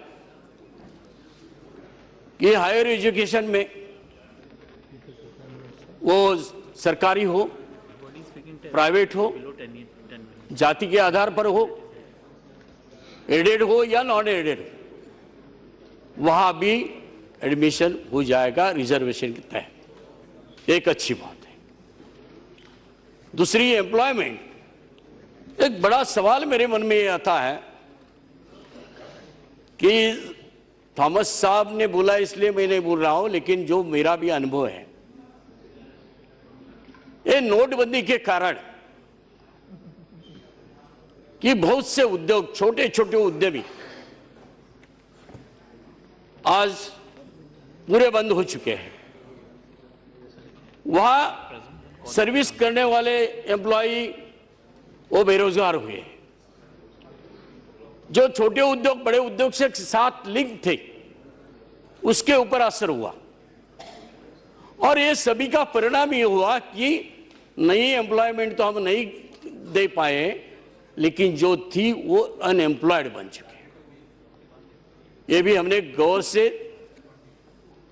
कि हायर एजुकेशन में वो सरकारी हो, प्राइवेट हो, जाति के आधार पर हो, एडेड हो या नॉन एडेड हो, वहां भी एडमिशन हो जाएगा रिजर्वेशन के तहत। एक अच्छी बात है। दूसरी, एम्प्लॉयमेंट। एक बड़ा सवाल मेरे मन में ये आता है कि थॉमस साहब ने बोला इसलिए मैं नहीं बोल रहा हूं, लेकिन जो मेरा भी अनुभव है, ये नोटबंदी के कारण कि बहुत से उद्योग, छोटे छोटे उद्यमी आज पूरे बंद हो चुके हैं। वहां सर्विस करने वाले एम्प्लॉय वो बेरोजगार हुए। जो छोटे उद्योग बड़े उद्योग से साथ लिंक थे उसके ऊपर असर हुआ और ये सभी का परिणाम ये हुआ कि नई एम्प्लॉयमेंट तो हम नहीं दे पाए, लेकिन जो थी वो अनएम्प्लॉयड बन चुके। ये भी हमने गौर से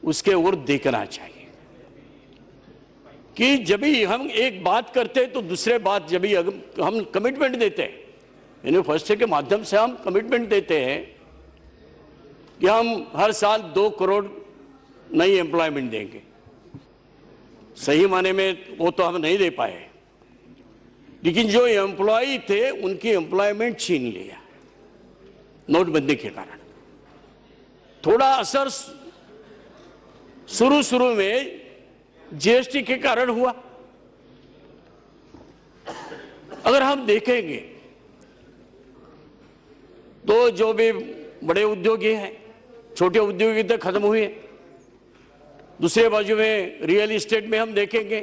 उसके ओर देखना चाहिए कि जब भी हम एक बात करते हैं तो दूसरे बात जब भी हम कमिटमेंट देते हैं, यूनिवर्सिटी के माध्यम से हम कमिटमेंट देते हैं कि हम हर साल 2 करोड़ नई एम्प्लॉयमेंट देंगे। सही माने में वो तो हम नहीं दे पाए, लेकिन जो एम्प्लॉय थे उनकी एम्प्लॉयमेंट छीन लिया नोटबंदी के कारण। थोड़ा असर शुरू में GST के कारण हुआ। अगर हम देखेंगे तो जो भी बड़े उद्योगी हैं, छोटे उद्योगी तो खत्म हुए। दूसरे बाजू में रियल एस्टेट में हम देखेंगे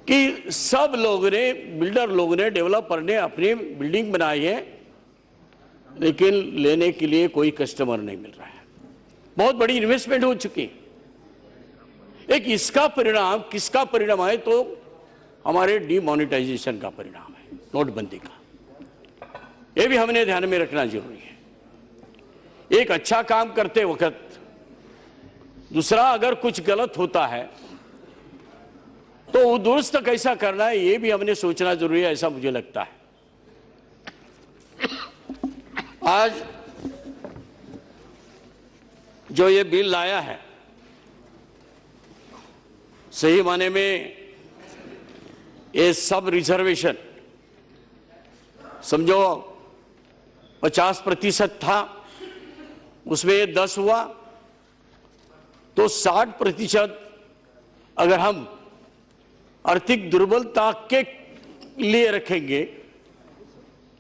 कि सब लोगों ने, बिल्डर लोगों ने, डेवलपर ने अपनी बिल्डिंग बनाई है, लेकिन लेने के लिए कोई कस्टमर नहीं मिल रहा है। बहुत बड़ी इन्वेस्टमेंट हो चुकी। एक इसका परिणाम किसका परिणाम है? तो हमारे डिमोनेटाइजेशन का परिणाम है, नोटबंदी का। यह भी हमने ध्यान में रखना जरूरी है। एक अच्छा काम करते वक्त दूसरा अगर कुछ गलत होता है तो वो दुरुस्त कैसा करना है, ये भी हमने सोचना जरूरी है, ऐसा मुझे लगता है। आज जो ये बिल लाया है, सही माने में ये सब रिजर्वेशन समझो 50% था, उसमें ये 10 हुआ, तो 60% अगर हम आर्थिक दुर्बलता के लिए रखेंगे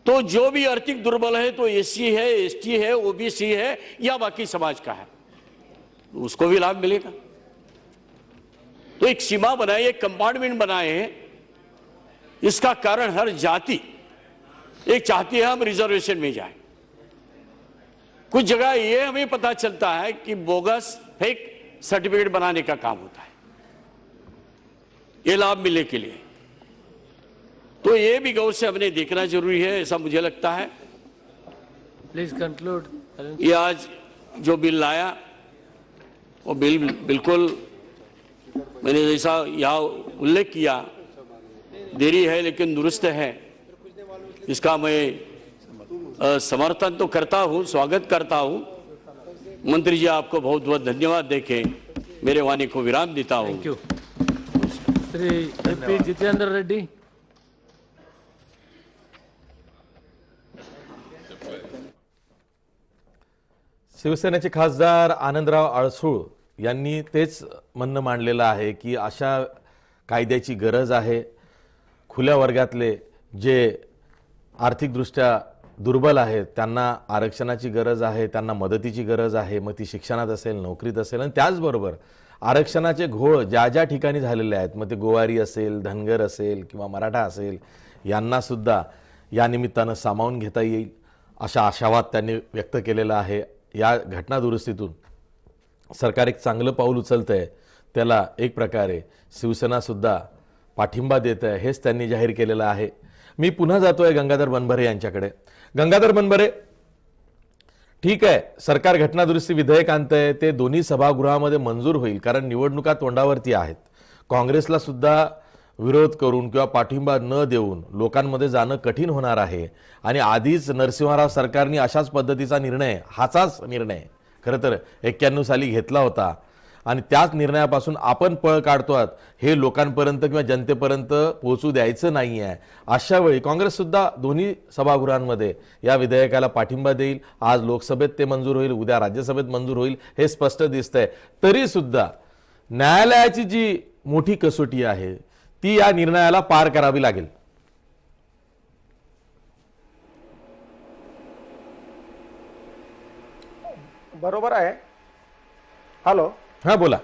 तो जो भी आर्थिक दुर्बल है तो SC है, ST है, OBC है या बाकी समाज का है, उसको भी लाभ मिलेगा। तो एक सीमा बनाए, एक कंपार्टमेंट बनाए हैं। इसका कारण हर जाति एक चाहती है हम रिजर्वेशन में जाए। कुछ जगह ये हमें पता चलता है कि बोगस फेक सर्टिफिकेट बनाने का काम होता है ये लाभ मिलने के लिए। तो ये भी गौर से हमने देखना जरूरी है, ऐसा मुझे लगता है। Please conclude. ये आज जो बिल लाया वो बिल बिल्कुल मैंने जैसा यहाँ उल्लेख किया देरी है लेकिन दुरुस्त है, इसका मैं समर्थन तो करता हूं, स्वागत करता हूं। मंत्री जी आपको बहुत बहुत धन्यवाद देके मेरे वाणी को विराम देता हूं। Thank you. श्री ए.पी. जितेंद्र रेड्डी। शिवसेनेचे खासदार आनंदराव अडसूळ यांनी तेच म्हणणं मांडलेलं आहे की अशा कायद्याची गरज आहे। खुल्या वर्गातले जे आर्थिकदृष्ट्या दुर्बल आहेत त्यांना आरक्षणाची गरज आहे, त्यांना मदतीची गरज आहे, मग ती शिक्षणात असेल, नोकरीत असेल। आणि त्याचबरोबर आरक्षणाचे घोळ ज्या ज्या ठिकाणी झालेले आहेत, मग ते गोवारी असेल, धनगर असेल किंवा मराठा असेल, यांनासुद्धा या निमित्तानं सामावून घेता येईल अशा आशावाद त्यांनी व्यक्त केलेला आहे। या घटना दुरुस्तीतून सरकार एक चांगलं पाऊल उचलतं आहे, त्याला एक प्रकारे शिवसेनासुद्धा पाठिंबा देत आहे, हेच त्यांनी जाहीर केलेलं आहे। मी पुन्हा जातोय गंगाधर बनभरे यांच्याकडे। गंगाधर बनभरे, ठीक आहे, सरकार घटना दुरुस्ती विधेयक आणतंय, ते दोन्ही सभागृहामध्ये मंजूर होईल कारण निवडणुका तोंडावरती आहेत। काँग्रेसला सुद्धा विरोध करून किंवा पाठिंबा न देऊन लोकांमध्ये जाणं कठीण होणार आहे। आणि आधीच नरसिंहराव सरकारने अशाच पद्धतीचा निर्णय, हाचाच निर्णय खरं तर 91 साली घेतला होता आणि त्याच निर्णयापासून आपण पळ काढतोय, हे लोकांपर्यंत किंवा जनतेपर्यंत पोहोचू द्यायचं नाही आहे। अशा वेळी काँग्रेस सुद्धा दोन्ही सभागृहांमध्ये या विधेयकाला पाठिंबा देईल। आज लोकसभेत ते मंजूर होईल, उद्या राज्यसभेत मंजूर होईल, हे स्पष्ट दिसतंय। तरी सुद्धा न्यायालयाची जी मोठी कसोटी आहे ती या निर्णयाला पार करावी लागेल। बरोबर आहे। हॅलो हा बोला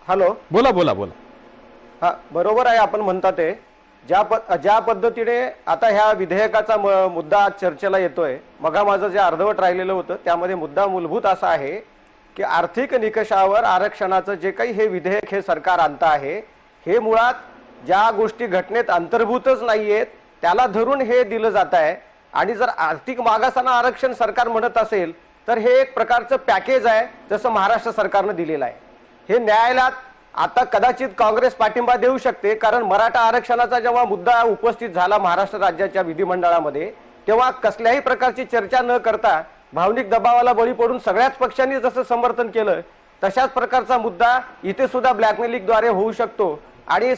हॅलो बोला बोला बोला। हा बरोबर आहे, आपण म्हणता ते ज्या पद्धतीने आता ह्या विधेयकाचा मुद्दा आज चर्चेला येतोय, मगा माझं जे अर्धवट राहिलेलं होतं त्यामध्ये मुद्दा मूलभूत असा आहे की आर्थिक निकषावर आरक्षणाचं जे काही हे विधेयक हे सरकार आणतं आहे, हे मुळात ज्या गोष्टी घटनेत अंतर्भूतच नाहीयेत त्याला धरून हे दिलं जात आहे। आणि जर आर्थिक मागासांना आरक्षण सरकार म्हणत असेल तर हे एक प्रकारचं पॅकेज आहे, जसं महाराष्ट्र सरकारनं दिलेलं आहे। हे न्यायालयात आता कदाचित काँग्रेस पाठिंबा देऊ शकते, कारण मराठा आरक्षणाचा जेव्हा मुद्दा उपस्थित झाला महाराष्ट्र राज्याच्या विधिमंडळामध्ये, तेव्हा कसल्याही प्रकारची चर्चा न करता भावनिक दबावाला बळी पडून सगळ्याच पक्षांनी जसं समर्थन केलं, तशाच प्रकारचा मुद्दा इथे सुद्धा ब्लॅकमेलिंगद्वारे होऊ शकतो आणि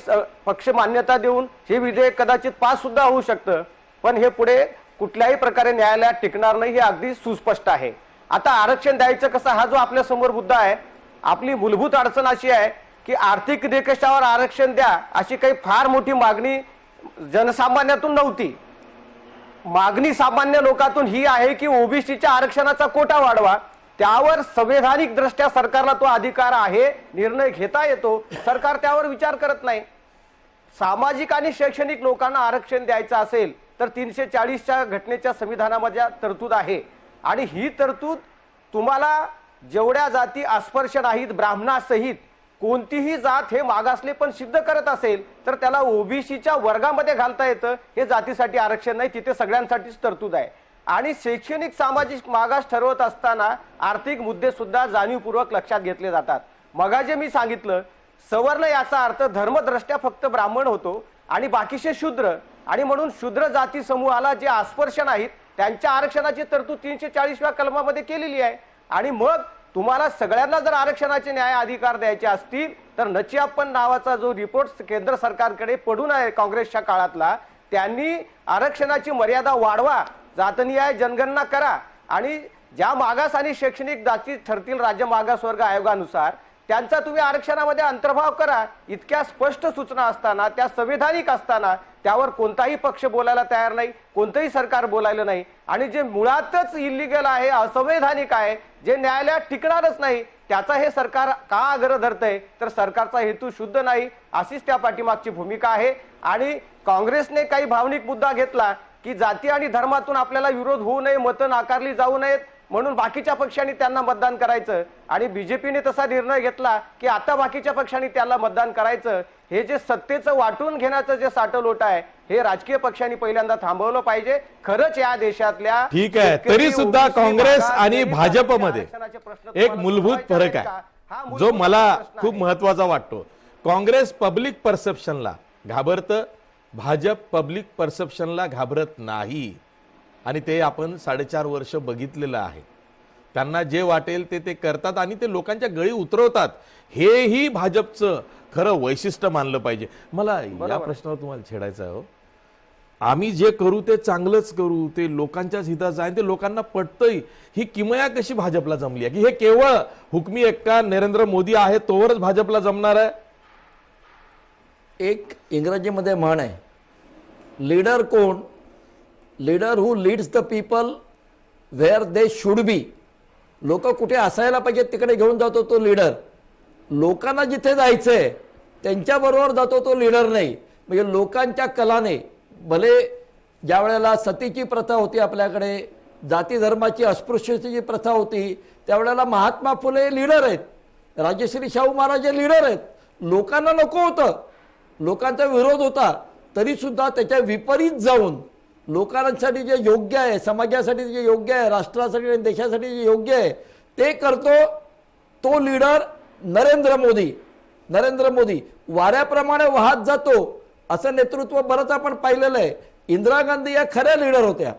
पक्ष मान्यता देऊन हे विधेयक कदाचित पास सुद्धा होऊ शकतं। पण हे पुढे कुठल्याही प्रकारे न्यायालयात टिकणार नाही, हे अगदी सुस्पष्ट आहे। आता आरक्षण द्यायचं कसं, हा जो आपल्या समोर मुद्दा आहे, आपली मूलभूत अडचण अशी आहे की आर्थिक निकषावर आरक्षण द्या अशी काही फार मोठी मागणी जनसामान्यातून नव्हती। मागणी सामान्य लोकांतून ही आहे की ओबीसीच्या आरक्षणाचा कोटा वाढवा, त्यावर संवैधानिक दृष्ट्या सरकारला तो अधिकार आहे, निर्णय घेता येतो, सरकार त्यावर विचार करत नाही। सामाजिक आणि शैक्षणिक लोकांना आरक्षण द्यायचं असेल तर 340च्या घटनेच्या संविधानामध्ये तरतूद आहे आणि ही तरतूद तुम्हाला जेवढ्या जाती अस्पृश्य नाहीत, ब्राह्मणासहित कोणतीही जात हे मागासले पण सिद्ध करत असेल तर त्याला ओबीसीच्या वर्गामध्ये घालता येतं। हे जातीसाठी आरक्षण नाही, तिथे सगळ्यांसाठीच तरतूद आहे। आणि शैक्षणिक सामाजिक मागास ठरवत असताना आर्थिक मुद्दे सुद्धा जाणीवपूर्वक लक्षात घेतले जातात। मगा जे मी सांगितलं, सवर्ण याचा अर्थ धर्मदृष्ट्या फक्त ब्राह्मण होतो आणि बाकीचे शूद्र, आणि म्हणून शूद्र जाती समूहाला जे अस्पृश्य नाहीत त्यांच्या आरक्षणाची तरतूद 340व्या कलमामध्ये केलेली आहे। आणि मग तुम्हाला सगळ्यांना जर आरक्षणाचे न्याय अधिकार द्यायचे असतील तर नचियाप्पन नावाचा जो रिपोर्ट केंद्र सरकारकडे पडून आहे काँग्रेसच्या काळातला, त्यांनी आरक्षणाची मर्यादा वाढवा, जातनिहाय जनगणना करा आणि ज्या मागास आणि शैक्षणिक जाती ठरतील राज्य मागासवर्ग आयोगानुसार त्यांचा तुम्ही आरक्षणामध्ये अंतर्भाव करा। इतक्या स्पष्ट सूचना असताना, त्या संवैधानिक असताना त्यावर कोणताही पक्ष बोलायला तयार नाही, कोणतंही सरकार बोलायला नाही। आणि जे मुळातच इल्लीगल आहे, असंवैधानिक आहे, जे न्यायालयात टिकणारच नाही, त्याचा हे सरकार का आग्रह धरतंय तर सरकारचा हेतू शुद्ध नाही, अशीच त्या पाठीमागची भूमिका आहे। आणि काँग्रेसने काही भावनिक मुद्दा घेतला की जाती आणि धर्मातून आपल्याला विरोध होऊ नये, मतं नाकारली जाऊ नयेत म्हणून बाकीच्या पक्षांनी त्यांना मतदान करायचं, आणि बीजेपीने तसा निर्णय घेतला की आता बाकीच्या पक्षांनी त्याला मतदान करायचं। हे जे सत्तेचं वाटून घेण्याचं जे साठलोट आहे हे राजकीय पक्षांनी पहिल्यांदा थांबवलं पाहिजे। खरंच या देशातल्या ठीक आहे, तरी सुद्धा काँग्रेस आणि भाजपमध्ये एक मूलभूत फरक आहे जो मला खूप महत्वाचा वाटतो। काँग्रेस पब्लिक परसेप्शनला घाबरतं. भाजप पब्लिक परसेप्शनला घाबरत नाही आणि ते आपण 4.5 वर्ष बघितलेलं आहे. त्यांना जे वाटेल ते करतात आणि ते लोकांच्या गळी उतरवतात. हेही भाजपचं खरं वैशिष्ट्य मानलं पाहिजे. मला या प्रश्नावर तुम्हाला छेडायचं आहे. आम्ही जे करू ते चांगलंच करू, ते लोकांच्याच हिताचं आहे, ते लोकांना पटतंय. ही किमया कशी भाजपला जमली आहे की हे केवळ हुकमी एक्का नरेंद्र मोदी आहे तोवरच भाजपला जमणार आहे? एक इंग्रजीमध्ये म्हण आहे, लीडर कोण? Leader who leads the people where they should be. लोक कुठे असायला पाहिजे तिकडे घेऊन जातो तो लीडर. लोकांना जिथे जायचंय त्यांच्याबरोबर जातो तो लीडर नाही. म्हणजे लोकांच्या कलाने, भले ज्या वेळेला सतीची प्रथा होती आपल्याकडे, जाती धर्माची अस्पृश्यतेची प्रथा होती, त्यावेळेला महात्मा फुले लीडर आहेत, राजश्री शाहू महाराज हे लीडर आहेत. लोकांना नको होतं, लोकांचा विरोध होता, तरी सुद्धा त्याच्या विपरीत जाऊन लोकांसाठी जे योग्य आहे, समाजासाठी जे योग्य आहे, राष्ट्रासाठी आणि देशासाठी जे योग्य आहे ते करतो तो लीडर नरेंद्र मोदी. नरेंद्र मोदी वाऱ्याप्रमाणे वाहत जातो असं नेतृत्व बरंच आपण पाहिलेलं आहे. इंदिरा गांधी या खऱ्या लीडर होत्या,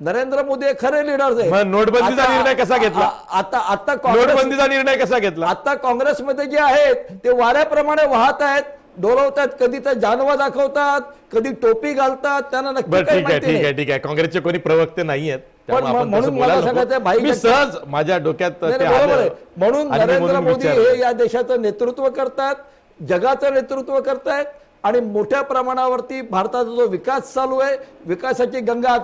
नरेंद्र मोदी हे खरे लीडर्स आहेत. मग नोटबंदीचा निर्णय कसा घेतला? आता काँग्रेस, नोटबंदीचा निर्णय कसा घेतला? आता काँग्रेसमध्ये जे आहेत ते वाऱ्याप्रमाणे वाहत आहेत, डोलवतात, कधी तर जानवा दाखवतात, कधी टोपी घालतात, त्यांना नक्की बरं, काही ठीक आहे माहिती नाही. ठीक आहे काँग्रेसचे कोणी प्रवक्ते नाहीयेत, त्यामुळे आपण म्हणून तसं मला बोलायला सांगायचं नको. भाई मी जगताप- सहज माझ्या डोक्यात नाही, ते नाही, बरोबर आलं आहे. म्हणून आणि मी नरेंद्र म्हणून मोदी विचारलं. हे या देशाचं नेतृत्व करतात, जगाचं नेतृत्व करतायत आणि मोठ्या प्रमाणावरती भारताचा जो विकास चालू आहे, विकासाची गंगा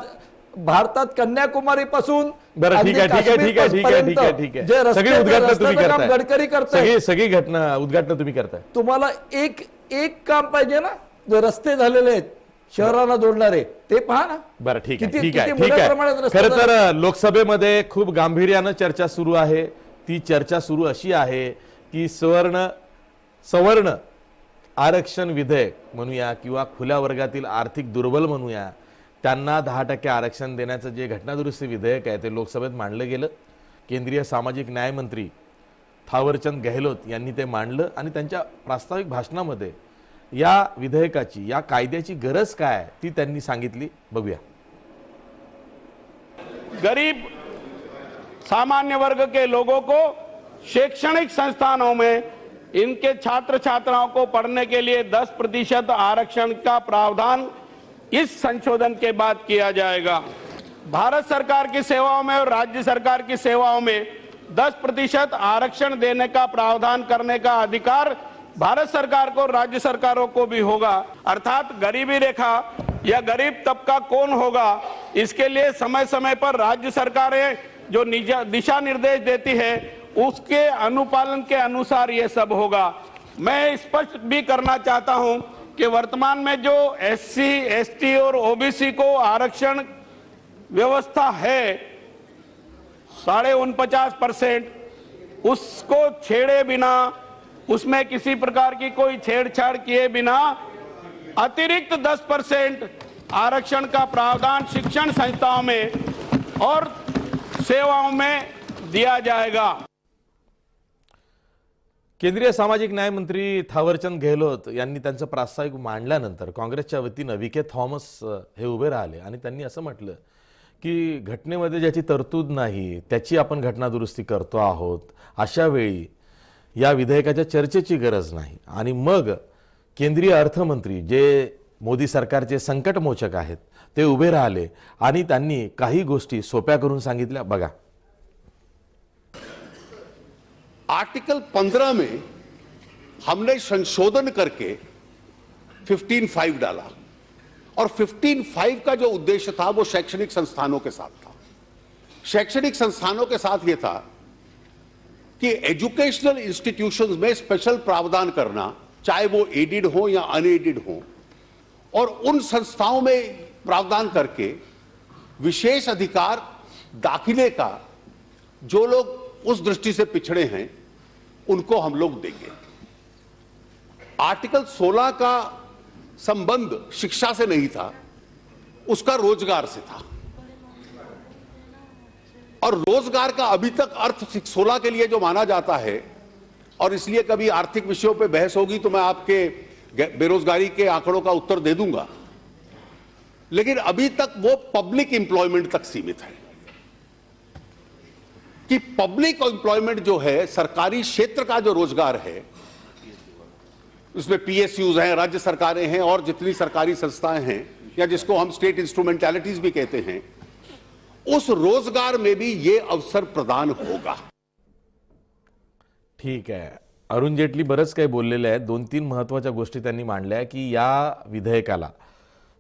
भारतात कन्याकुमारी पासून बरं, ठीक आहे ठीक आहे ठीक आहे ठीक आहे ठीक आहे ठीक जे आहे सगळी उद्घाटन तुम्ही रस्त्याचं काम गडकरी करताय, करताय. सगळी घटना उद्घाटन तुम्ही करताय. तुम्हाला एक काम पाहिजे ना, जे रस्ते झालेले आहेत शहराला जोडणारे, ते पहा ना. बरं, ठीक आहे किती- ठीक आहे किती ठीक मोठ्या प्रमाणात आहे. रस्ते खरं झाले. तर लोकसभेमध्ये खूप गांभीर्यानं चर्चा सुरू आहे. ती चर्चा सुरू अशी आहे की सवर्ण आरक्षण विधेयक म्हणूया किंवा खुल्या वर्गातील आर्थिक दुर्बल म्हणूया, त्यांना 10% आरक्षण देण्याचं जे घटनादुरुस्ती विधेयक आहे ते लोकसभेत मांडलं गेलं. केंद्रीय सामाजिक न्याय मंत्री थावरचंद गेहलोत यांनी ते मांडलं आणि त्यांच्या प्रास्ताविक भाषणामध्ये या विधेयकाची, या कायद्याची गरज काय ती त्यांनी सांगितली. बघूया. गरीब सामान्य वर्ग के लोगों को शैक्षणिक संस्थानों में इनके छात्र छात्राओं को पढ़ने के लिए 10% आरक्षण का प्रावधान इस संशोधन के बाद किया जाएगा। भारत सरकार की सेवाओं में और राज्य सरकार की सेवाओं में 10% आरक्षण देने का प्रावधान करने का अधिकार भारत सरकार को, राज्य सरकारों को भी होगा। अर्थात गरीबी रेखा या गरीब तबका कौन होगा, इसके लिए समय समय पर राज्य सरकारें जो दिशा निर्देश देती है उसके अनुपालन के अनुसार ये सब होगा। मैं स्पष्ट भी करना चाहता हूं कि वर्तमान में जो SC, ST और OBC को आरक्षण व्यवस्था है 49.5%, उसको छेड़े बिना, उसमें किसी प्रकार की कोई छेड़छाड़ किए बिना अतिरिक्त 10% आरक्षण का प्रावधान शिक्षण संस्थाओं में और सेवाओं में दिया जाएगा। केंद्रीय सामाजिक न्याय मंत्री थावरचंद गेहलोत यांनी त्यांचं प्रास्ताविक मांडल्यानंतर काँग्रेसच्या वतीनं विखे थॉमस हे उभे राहिले आणि त्यांनी असं म्हटलं की घटनेमध्ये ज्याची तरतूद नाही त्याची आपण घटनादुरुस्ती करतो आहोत, अशा वेळी या विधेयकाच्या चर्चेची गरज नाही. आणि मग केंद्रीय अर्थमंत्री जे मोदी सरकारचे संकटमोचक आहेत ते उभे राहिले आणि त्यांनी काही गोष्टी सोप्या करून सांगितल्या. बघा. आर्टिकल 15 में हमने संशोधन करके 15(5) डाला और 15(5) का जो उद्देश्य था वो शैक्षणिक संस्थानों के साथ था। शैक्षणिक संस्थानों के साथ ये था कि एजुकेशनल इंस्टीट्यूशंस में स्पेशल प्रावधान करना, चाहे वो एडेड हो या अनएडेड हो, और उन संस्थाओं में प्रावधान करके विशेष अधिकार दाखिले का जो लोग उस दृष्टि से पिछड़े हैं उनको हम लोग देंगे। आर्टिकल 16 का संबंध शिक्षा से नहीं था, उसका रोजगार से था, और रोजगार का अभी तक अर्थ 16 के लिए जो माना जाता है, और इसलिए कभी आर्थिक विषयों पे बहस होगी तो मैं आपके बेरोजगारी के आंकड़ों का उत्तर दे दूंगा, लेकिन अभी तक वो पब्लिक एम्प्लॉयमेंट तक सीमित है कि पब्लिक एम्प्लॉयमेंट जो है, सरकारी क्षेत्र का जो रोजगार है, उसमें पीएसयूज हैं, राज्य सरकारें हैं और जितनी सरकारी संस्थाएं हैं या जिसको हम स्टेट इंस्ट्रूमेंटैलिटीज भी कहते हैं, उस रोजगार में भी ये अवसर प्रदान होगा। ठीक आहे. अरुण जेटली बरंच काही बोललेले आहेत. 2-3 महत्त्वाच्या गोष्टी त्यांनी मांडल्या की या विधेयकाला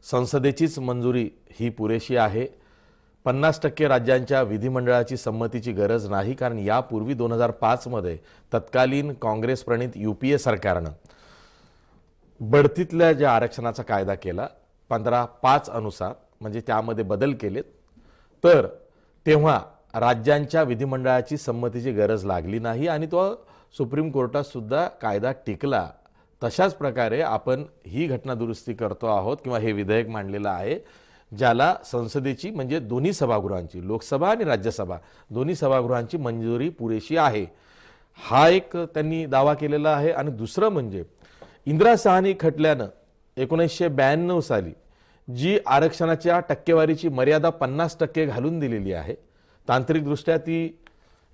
संसदेचीच मंजुरी ही पुरेशी आहे. 50% राज्यांच्या विधिमंडळाची संमतीची गरज नाही, कारण यापूर्वी 2005 मध्ये तत्कालीन काँग्रेस प्रणित UPA सरकारनं बढतीतल्या ज्या आरक्षणाचा कायदा केला 15(5) अनुसार, म्हणजे त्यामध्ये बदल केलेत, तर तेव्हा राज्यांच्या विधिमंडळाची संमतीची गरज लागली नाही आणि तो सुप्रीम कोर्टात सुद्धा कायदा टिकला. तशाच प्रकारे आपण ही घटना दुरुस्ती करतो आहोत किंवा हे विधेयक मांडलेलं आहे, ज्याला संसदेची म्हणजे दोन्ही सभागृहांची, लोकसभा आणि राज्यसभा दोन्ही सभागृहांची मंजुरी पुरेशी आहे. हा एक त्यांनी दावा केलेला आहे. आणि दुसरं म्हणजे इंदिरा साहनी खटल्यानं 1992 साली जी आरक्षणाच्या टक्केवारीची मर्यादा 50% घालून दिलेली आहे, तांत्रिकदृष्ट्या ती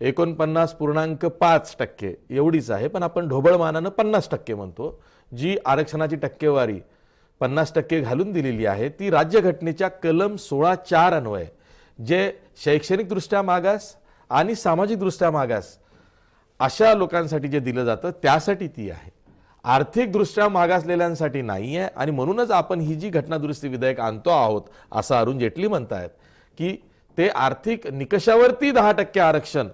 49.5% एवढीच आहे, पण आपण ढोबळमानानं 50% म्हणतो. जी आरक्षणाची टक्केवारी 50% घालून दिलेली आहे ती राज्यघटनेच्या कलम 16(4) अन्वये जे शैक्षणिकदृष्ट्या मागास आणि सामाजिकदृष्ट्या मागास अशा लोकांसाठी जे दिलं जातं त्यासाठी ती आहे, आर्थिकदृष्ट्या मागासलेल्यांसाठी नाही आहे. आणि म्हणूनच आपण ही जी घटना दुरुस्ती विधेयक आणतो आहोत असं अरुण जेटली म्हणतायत की ते आर्थिक निकषावरती 10% आरक्षण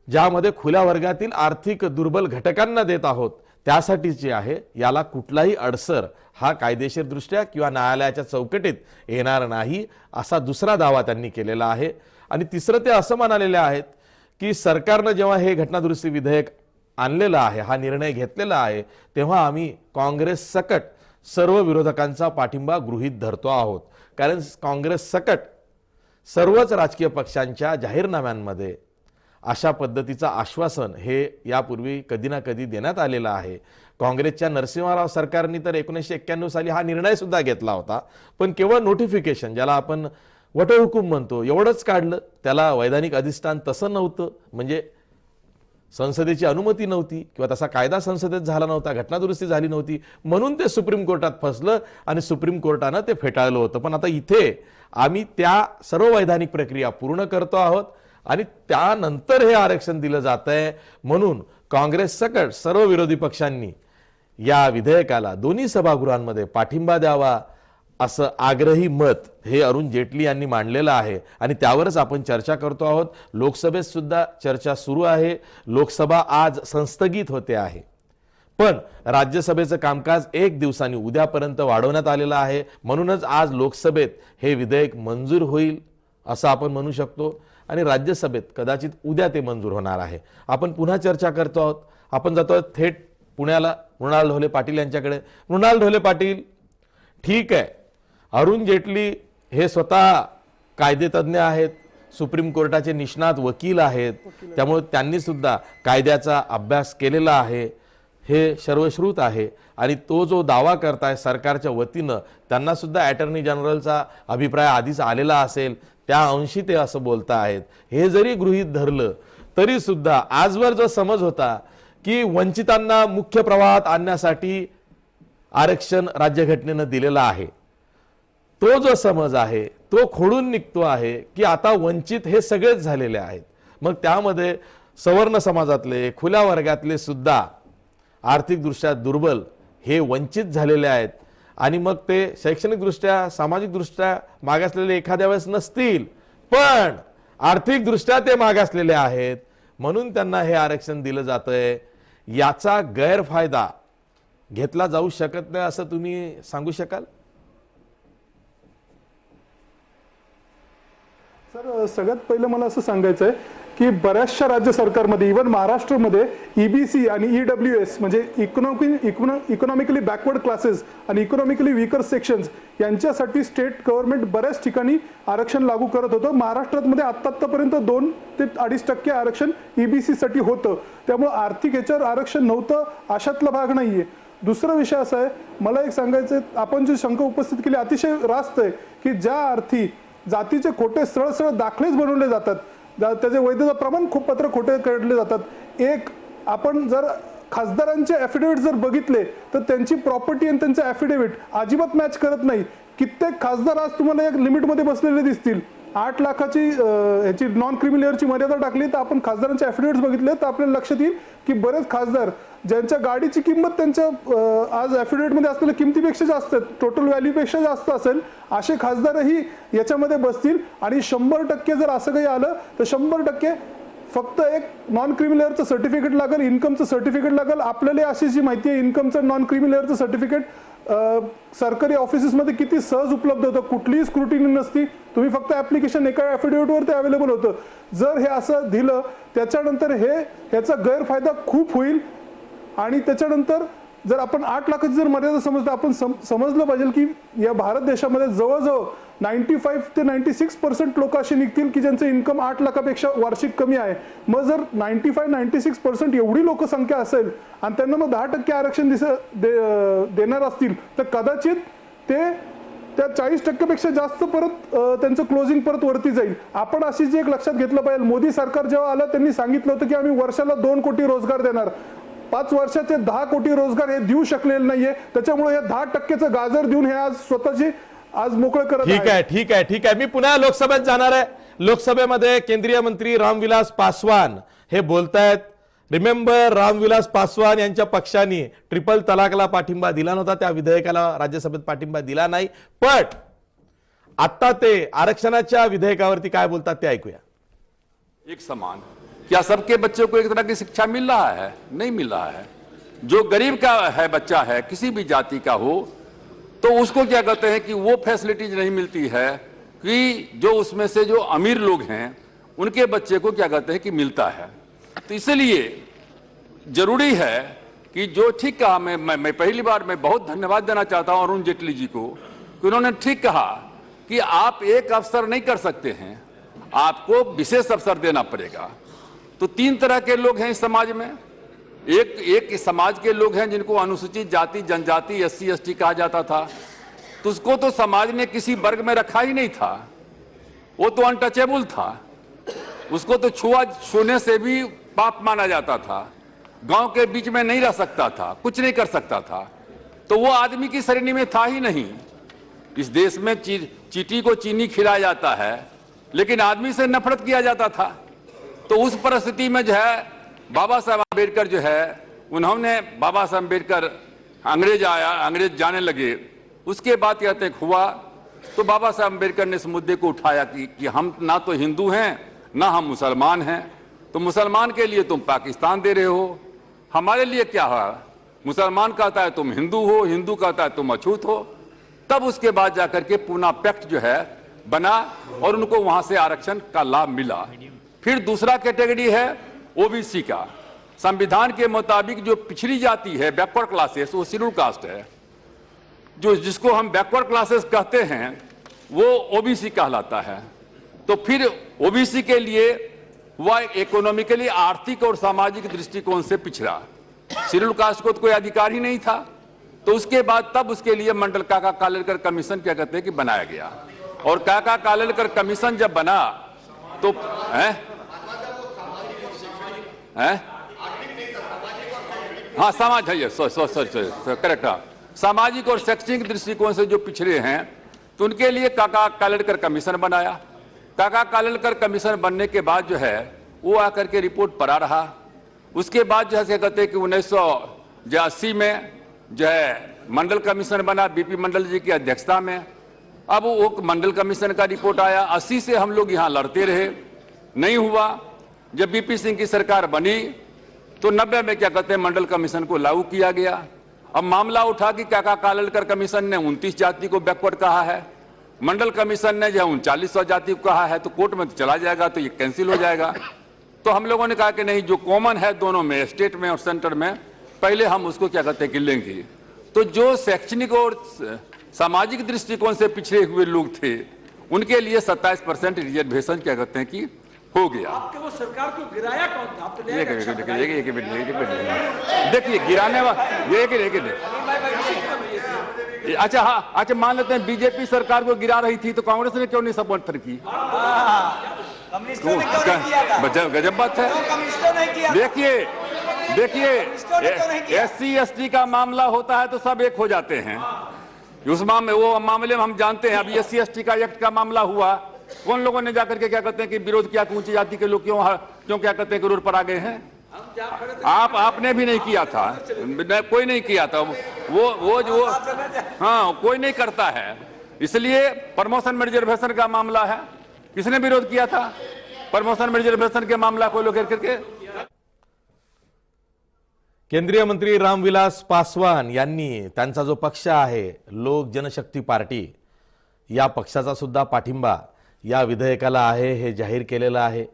ज्यामध्ये खुल्या वर्गातील आर्थिक दुर्बल घटकांना देत आहोत त्यासाठीची आहे. याला कुठलाही अडसर हा कायदेशीरदृष्ट्या किंवा न्यायालयाच्या चौकटीत येणार नाही असा दुसरा दावा त्यांनी केलेला आहे. आणि तिसरं ते असं म्हणालेले आहेत की सरकारनं जेव्हा हे घटना दुरुस्ती विधेयक आणलेलं आहे, हा निर्णय घेतलेला आहे, तेव्हा आम्ही काँग्रेस सकट सर्व विरोधकांचा पाठिंबा गृहीत धरतो आहोत. कारण काँग्रेस सकट सर्वच राजकीय पक्षांच्या जाहीरनाम्यांमध्ये अशा पद्धतीचं आश्वासन हे यापूर्वी कधी ना कधी देण्यात आलेलं आहे. काँग्रेसच्या नरसिंहराव सरकारने तर 1991 साली हा निर्णय सुद्धा घेतला होता, पण केवळ नोटिफिकेशन, ज्याला आपण वटहुकूम म्हणतो, एवढंच काढलं. त्याला वैधानिक अधिष्ठान तसं नव्हतं, म्हणजे संसदेची अनुमती नव्हती किंवा तसा कायदा संसदेत झाला नव्हता, घटनादुरुस्ती झाली नव्हती, म्हणून ते सुप्रीम कोर्टात फसलं आणि सुप्रीम कोर्टानं ते फेटाळलं होतं. पण आता इथे आम्ही त्या सर्व वैधानिक प्रक्रिया पूर्ण करतो आहोत आणि त्यानंतर हे आरक्षण दिलं जात आहे. म्हणून काँग्रेस सकट सर्व विरोधी पक्षांनी या विधेयकाला दोन्ही सभागृहांमध्ये पाठिंबा द्यावा असं आग्रही मत हे अरुण जेटली यांनी मांडलेलं आहे आणि त्यावरच आपण चर्चा करतो आहोत. लोकसभेत सुद्धा चर्चा सुरू आहे. लोकसभा आज संस्थगित होते आहे, पण राज्यसभेचं कामकाज 1 दिवसांनी उद्यापर्यंत वाढवण्यात आलेलं आहे. म्हणूनच आज लोकसभेत हे विधेयक मंजूर होईल असं आपण म्हणू शकतो आणि राज्यसभेत कदाचित उद्या ते मंजूर होणार आहे. आपण पुन्हा चर्चा करतो आहोत. आपण जातो थेट पुण्याला मृणाल ढोले पाटील यांच्याकडे. मृणाल ढोले पाटील, ठीक आहे, अरुण जेटली हे स्वतः कायदेतज्ञ आहेत, सुप्रीम कोर्टाचे निष्णात वकील आहेत, त्यामुळे त्यांनी सुद्धा कायद्याचा अभ्यास केलेला आहे, हे सर्वश्रुत आहे. आणि तो जो दावा करताय सरकारच्या वतीनं, त्यांना सुद्धा अटॉर्नी जनरलचा अभिप्राय आधीच आलेला असेल, त्या अंशी ते असं बोलता आहेत. हे जरी गृहीत धरलं तरी सुद्धा आजवर जो समज होता की वंचितांना मुख्य प्रवाहात आणण्यासाठी आरक्षण राज्यघटनेनं दिलेलं आहे, तो जो समज आहे तो खोडून निघतो आहे की आता वंचित हे सगळेच झालेले आहेत. मग त्यामध्ये सवर्ण समाजातले, खुल्या वर्गातले सुद्धा आर्थिकदृष्ट्या दुर्बल हे वंचित झालेले आहेत आणि मग ते शैक्षणिकदृष्ट्या, सामाजिकदृष्ट्या मागासलेले एखाद्या वेळेस नसतील, पण आर्थिकदृष्ट्या ते मागासलेले आहेत, म्हणून त्यांना हे आरक्षण दिलं जातंय. याचा गैरफायदा घेतला जाऊ शकत नाही असं तुम्ही सांगू शकाल? सर, सगळ्यात पहिलं मला असं सांगायचं आहे की बऱ्याचशा राज्य सरकारमध्ये, इव्हन महाराष्ट्रामध्ये, EBC आणि EWS म्हणजे इकॉनॉमिकली बॅकवर्ड क्लासेस आणि इकॉनॉमिकली वीकर सेक्शन्स यांच्यासाठी स्टेट गव्हर्नमेंट बऱ्याच ठिकाणी आरक्षण लागू करत होतं. महाराष्ट्रामध्ये आतापर्यंत 2 ते 2.5% आरक्षण EBC साठी होतं. त्यामुळे आर्थिक याच्यावर आरक्षण नव्हतं अशातला भाग नाहीये. दुसरा विषय असा आहे, मला एक सांगायचं आहे, आपण जी शंका उपस्थित केली अतिशय रास्त आहे की ज्या अर्थी जातीचे खोटे सरळ सरळ दाखलेच बनवले जातात, त्याचे वैधता प्रमाणपत्र खोटे काढले जातात. एक आपण जर खासदारांचे ॲफिडेव्हिट जर बघितले तर त्यांची प्रॉपर्टी आणि त्यांचे ॲफिडेव्हिट अजिबात मॅच करत नाही. कित्येक खासदार आज तुम्हाला एक लिमिटमध्ये बसलेले दिसतील. 8 लाखाची ह्याची नॉन क्रिमिलियरची मर्यादा टाकली तर आपण खासदारांचे ॲफिडेव्हिट्स बघितले तर आपल्याला लक्षात येईल की बरेच खासदार ज्यांच्या गाडीची किंमत त्यांच्या आज ॲफिडेव्हिटमध्ये असलेल्या किमतीपेक्षा जास्त आहे, टोटल व्हॅल्यूपेक्षा जास्त असेल, असे खासदारही याच्यामध्ये बसतील. आणि 100% जर असं काही आलं तर 100% फक्त एक नॉन क्रिमिलियरचं सर्टिफिकेट लागेल, इन्कमचं सर्टिफिकेट लागेल. आपल्याला अशी जी माहिती आहे, इन्कमचं नॉन क्रिमिलियरचं सर्टिफिकेट सरकारी ऑफिसेसमध्ये किती सहज उपलब्ध होतं, कुठलीही स्क्रुटिनी नसती. तुम्ही फक्त ऍप्लिकेशन एका ॲफिडेव्हिटवर ते अवेलेबल होतं. जर हे असं दिलं त्याच्यानंतर ह्याचा गैरफायदा खूप होईल. आणि त्याच्यानंतर जर आपण 8 लाखाची जर मर्यादा समजलं, आपण समजलं पाहिजे की या भारत देशामध्ये जवळजवळ 95 ते 96% लोक असे निघतील की ज्यांचं इन्कम 8 लाखापेक्षा वार्षिक कमी आहे. मग जर 95-96% एवढी लोकसंख्या असेल आणि त्यांना मग 10% आरक्षण देणार असतील तर कदाचित ते त्या 40% पेक्षा जास्त परत त्यांचं क्लोजिंग परत वरती जाईल. आपण अशी जी एक लक्षात घेतलं पाहिजे, मोदी सरकार जेव्हा आलं त्यांनी सांगितलं होतं की आम्ही वर्षाला 2 कोटी रोजगार देणार. 5 वर्षाचे 10 कोटी रोजगार हे देऊ शकलेले नाहीये. त्याच्यामुळे हे 10%चं गाजर देऊन हे आज स्वतःची आज मोकळं करत आहे. ठीक आहे. मी पुन्हा लोकसभेत जाणार आहे. लोकसभेमध्ये केंद्रीय मंत्री रामविलास पासवान हे बोलतायत. रिमेंबर, रामविलास पासवान यांच्या पक्षाने ट्रिपल तलाकला पाठिंबा दिला नव्हता, त्या विधेयकाला राज्यसभेत पाठिंबा दिला नाही. पण आता ते आरक्षणाच्या विधेयकावरती काय बोलतात ते ऐकूया. एक समान, क्या सबके बच्चों को एक तरह की शिक्षा मिल रहा है? नहीं मिल रहा है. जो गरीब का है बच्चा है, किसी भी जाति का हो, तो उसको क्या कहते हैं कि वो फैसिलिटीज नहीं मिलती है कि जो उसमें से जो अमीर लोग हैं उनके बच्चे को क्या कहते हैं कि मिलता है. तो इसलिए जरूरी है कि जो ठीक कहा, मैं पहली बार मैं बहुत धन्यवाद देना चाहता हूं अरुण जेटली जी को कि उन्होंने ठीक कहा कि आप एक अवसर नहीं कर सकते हैं, आपको विशेष अवसर देना पड़ेगा. तो 3 तरह के लोग हैं इस समाज में. एक समाज के लोग हैं जिनको अनुसूचित जाति जनजाति SC ST कहा जाता था, तो उसको तो समाज ने किसी वर्ग में रखा ही नहीं था, वो तो अनटचेबल था, उसको तो छूने से भी पाप माना जाता था, गांव के बीच में नहीं रह सकता था, कुछ नहीं कर सकता था, तो वो आदमी की श्रेणी में था ही नहीं. इस देश में चींटी को चीनी खिलाया जाता है लेकिन आदमी से नफरत किया जाता था. तो उस परिस्थिति में जो है बाबा साहब अम्बेडकर जो है, उन्होंने बाबा साहब अम्बेडकर अंग्रेज जाने लगे, उसके बाद क्या तक हुआ तो बाबा साहब अम्बेडकर ने इस मुद्दे को उठाया कि हम ना तो हिंदू हैं ना हम मुसलमान हैं. तो मुसलमान के लिए तुम पाकिस्तान दे रहे हो, हमारे लिए क्या है? मुसलमान कहता है तुम हिंदू हो, हिंदू कहता है तुम अछूत हो. तब उसके बाद जाकर के पूना पैक्ट जो है बना और उनको वहां से आरक्षण का लाभ मिला. फिर दूसरा कैटेगरी है ओबीसी का. संविधान के मुताबिक जो पिछड़ी जाति है, बैकवर्ड क्लासेस, वो शेड्यूल कास्ट है. जो जिसको हम बैकवर्ड क्लासेस कहते हैं वो ओबीसी कहलाता है. तो फिर ओबीसी के लिए वह इकोनॉमिकली, आर्थिक और सामाजिक दृष्टिकोण से पिछड़ा. शेड्यूल कास्ट को तो कोई अधिकार ही नहीं था. तो उसके बाद तब उसके लिए मंडल काका कालेलकर कमीशन क्या कहते हैं कि बनाया गया. और काका कालेलकर कमीशन जब बना तो हाँ समाज है ये करेक्ट. सामाजिक और शैक्षणिक दृष्टिकोण से जो पिछड़े हैं तो उनके लिए काका कालेलकर कमीशन बनाया. काका कालेलकर कमीशन बनने के बाद जो है वो आकर के रिपोर्ट पढ़ा रहा. उसके बाद जो है कहते हैं कि 1980 में जो है मंडल कमीशन बना बीपी मंडल जी की अध्यक्षता में. अब वो मंडल कमीशन का रिपोर्ट आया. 80 से हम लोग यहाँ लड़ते रहे, नहीं हुआ. जब बीपी सिंह की सरकार बनी तो 90 में क्या कहते हैं मंडल कमीशन को लागू किया गया. अब मामला उठा कि काका कालेलकर कमीशन ने 29 जाति को बैकवर्ड कहा है, मंडल कमीशन ने जो 3900 जाति को कहा है, तो कोर्ट में तो चला जाएगा, तो ये कैंसिल हो जाएगा. तो हम लोगों ने कहा कि नहीं, जो कॉमन है दोनों में, स्टेट में और सेंटर में, पहले हम उसको क्या कहते हैं कि लेंगे. तो जो शैक्षणिक और सामाजिक दृष्टिकोण से पिछड़े हुए लोग थे उनके लिए 27% रिजर्वेशन क्या कहते हैं कि हो गया। आपके वो सरकार को गिराया कौन था? आप तो न्याय एक का अच्छा मिनट, बताइए। एक मिनट। देखिए गिराने वाला अच्छा, हाँ, अच्छा मान लेते हैं बीजेपी सरकार को गिरा रही थी तो कांग्रेस ने क्यों नहीं समर्थन की? गजब बात है। देखिए SC ST का मामला होता है तो सब एक हो जाते हैं। उस मामले में हम जानते हैं, अभी SC ST का एक्ट का मामला हुआ, कौन लोगों ने जाकर के क्या कहते हैं कि विरोध किया कि ऊंची जाति के लोग क्यों क्या कहते हैं कि रोड पर आ गए हैं? आपने भी नहीं किया था, कोई नहीं किया था, वो हाँ कोई नहीं करता है। इसलिए प्रमोशन में रिजर्वेशन का मामला है, किसने विरोध किया था प्रमोशन में रिजर्वेशन के मामला को लेकर करके? केंद्रीय मंत्री रामविलास पासवान यांनी त्यांचा जो पक्ष आहे लोक जनशक्ती पार्टी, या पक्षाचा सुद्धा पाठिंबा या विधेयकाला आहे हे जाहीर केलेलं आहे।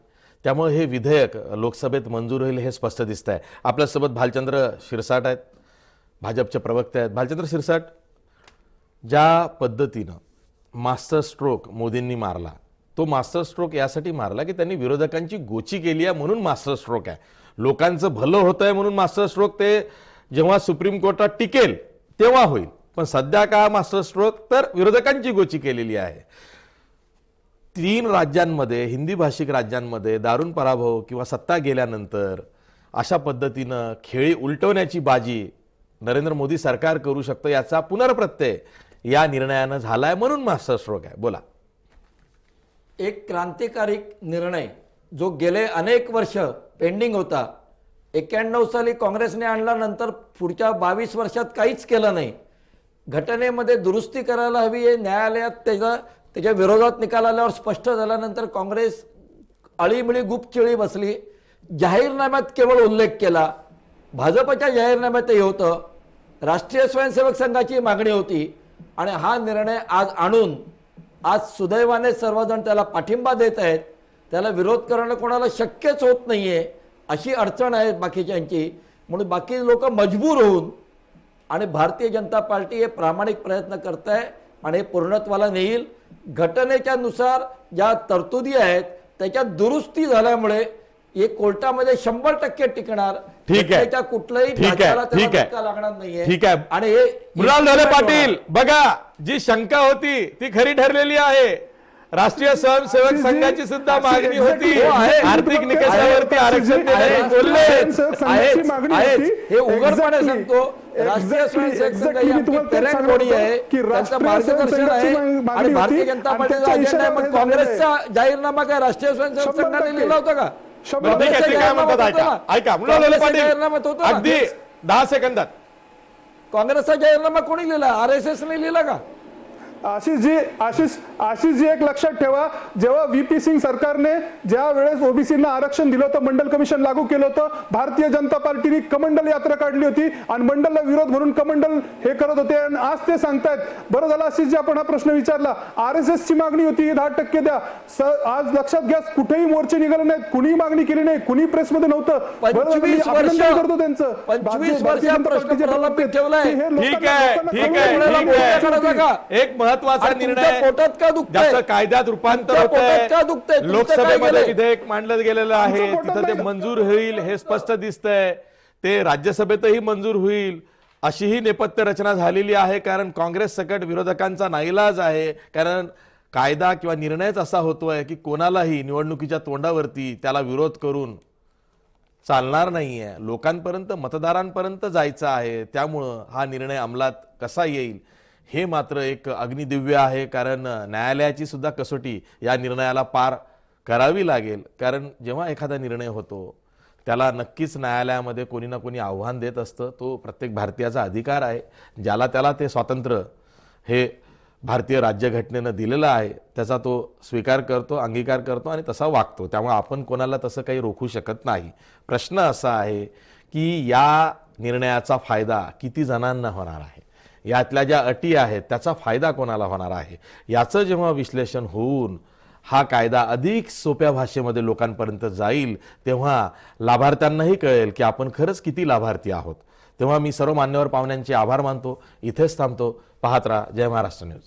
त्यामुळे हे विधेयक लोकसभेत मंजूर होईल हे स्पष्ट दिसत आहे। आपल्यासोबत भालचंद्र शिरसाट आहेत, भाजपचे प्रवक्ते आहेत। भालचंद्र शिरसाट, ज्या पद्धतीनं मास्टर स्ट्रोक मोदींनी मारला, तो मास्टर स्ट्रोक यासाठी मारला की त्यांनी विरोधकांची गोची केली आहे म्हणून मास्टर स्ट्रोक आहे। लोकांचं भलं होतंय म्हणून मास्टर स्ट्रोक ते जेव्हा सुप्रीम कोर्टात टिकेल तेव्हा होईल, पण सध्या का मास्टर स्ट्रोक तर विरोधकांची गोची केलेली आहे। 3 राज्यांमध्ये, हिंदी भाषिक राज्यांमध्ये दारुण पराभव किंवा सत्ता गेल्यानंतर अशा पद्धतीनं खेळी उलटवण्याची बाजी नरेंद्र मोदी सरकार करू शकतं, याचा पुनर्प्रत्यय या निर्णयानं झालाय म्हणून मास्टर स्ट्रोक आहे। बोला। एक क्रांतिकारी निर्णय जो गेले अनेक वर्ष पेंडिंग होता, 91 साली काँग्रेसने आणला, नंतर पुढच्या 22 वर्षात काहीच केलं नाही। घटनेमध्ये दुरुस्ती करायला हवी आहे, न्यायालयात त्याच्या विरोधात निकाल आल्यावर स्पष्ट झाल्यानंतर काँग्रेस अळीमिळी गुपचिळी बसली। जाहीरनाम्यात केवळ उल्लेख केला, भाजपच्या जाहीरनाम्यातही होतं, राष्ट्रीय स्वयंसेवक संघाची मागणी होती, आणि हा निर्णय आज आणून आज सुदैवाने सर्वजण त्याला पाठिंबा देत आहेत। त्याला विरोध करणं कोणाला शक्यच होत नाहीये, अशी अडचण आहे बाकीच्यांची, म्हणून बाकी लोक मजबूर होऊन, आणि भारतीय जनता पार्टी हे प्रामाणिक प्रयत्न करत आहे आणि हे पूर्णत्वाला नेईल। घटनेच्या नुसार ज्या तरतुदी आहेत त्याच्यात दुरुस्ती झाल्यामुळे हे कोर्टामध्ये 100% टिकणार। ठीक आहे, त्याच्या कुठल्याही ठीक आहे, ढाचाला त्याला ठीक आहे, धक्का लागणार नाहीये। ठीक आहे। आणि हे मृणाल ढोले पाटील, बघा जी शंका होती ती खरी ठरलेली आहे। राष्ट्रीय स्वयंसेवक संघाची सुद्धा मागणी होती, आर्थिक निकषावरती आरक्षण देण्याचे बोलले आहेत। हे उघडपणे सांगतो, राष्ट्रीय स्वयंसेवक संघ ही आमची पेरेंट बॉडी आहे, त्यांचं मार्गदर्शन आहे, आणि भारतीय जनता पार्टीचा अजेंडा आहे। मग काँग्रेसचा जाहीरनामा काय राष्ट्रीय स्वयंसेवक संघाने लिहिला होता का? ऐका मृणाल ढोले पाटील, अगदी 10 सेकंदात। काँग्रेसचा जाहीरनामा कोणी लिहिला? RSS ने लिहिला का? आशिष जी एक लक्षात ठेवा, जेव्हा VP सिंग सरकारने ज्या वेळेस ओबीसींना आरक्षण दिलं होतं, मंडल कमिशन लागू केलं होतं, भारतीय जनता पार्टीने कमंडल यात्रा काढली होती आणि मंडलला विरोध म्हणून कमंडल हे करत होते, आणि आज ते सांगतायत। बरं झालं आशिष जी आपण हा प्रश्न विचारला। RSS ची मागणी होती 10% द्या, आज लक्षात घ्या कुठेही मोर्चे निघाले नाहीत, कुणी मागणी केली नाही, कुणी प्रेसमध्ये नव्हतं। 25 वर्ष करतो त्यांचं 25 वर्ष प्रश्न प्रलंबित ठेवलाय। ठीक आहे, ठीक आहे। एक महत्वाचा निर्णय, पोटात का दुखतंय? ज्याचं कायद्यात रूपांतर पोटात का दुखतंय? होतंय, तुमचं काय लोकसभेमध्ये केलंय? विधेयक मांडलं गेलेलं आहे, तिथं ते मंजूर होईल हे स्पष्ट दिसतंय, ते राज्यसभेतही मंजूर होईल अशीही नेपथ्य रचना झालेली आहे। कारण काँग्रेस सकट विरोधकांचा नाईलाज आहे, कारण कायदा किंवा निर्णयच असा होतोय की कोणालाही निवडणुकीच्या तोंडावरती त्याला विरोध करून चालणार नाहीये, लोकांपर्यंत मतदारांपर्यंत जायचं आहे। त्यामुळं हा निर्णय अंमलात कसा येईल हे मात्र एक अग्निदिव्य आहे, कारण न्यायालयाची सुद्धा कसोटी या निर्णयाला पार करावी लागेल। कारण जेव्हा एखादा निर्णय होतो त्याला नक्कीच न्यायालयामध्ये कोणी ना कोणी आव्हान देत असतं, तो प्रत्येक भारतीयाचा अधिकार आहे, ज्याला त्याला ते स्वातंत्र्य हे भारतीय राज्यघटनेनं दिलेलं आहे त्याचा तो स्वीकार करतो, अंगीकार करतो आणि तसा वागतो। त्यामुळे आपण कोणाला तसं काही रोखू शकत नाही। प्रश्न असा आहे की या निर्णयाचा फायदा किती जणांना होणार आहे, यातल्या ज्या अटी आहेत त्याचा फायदा कोणाला होणार आहे, याचं जेव्हा विश्लेषण होऊन हा कायदा अधिक सोप्या भाषेमध्ये लोकांपर्यंत जाईल तेव्हा लाभार्थ्यांनाही कळेल की आपण खरंच किती लाभार्थी आहोत। तेव्हा मी सर्व मान्यवर पाहुण्यांचे आभार मानतो, इथेच थांबतो। पाहत राहा जय महाराष्ट्र न्यूज।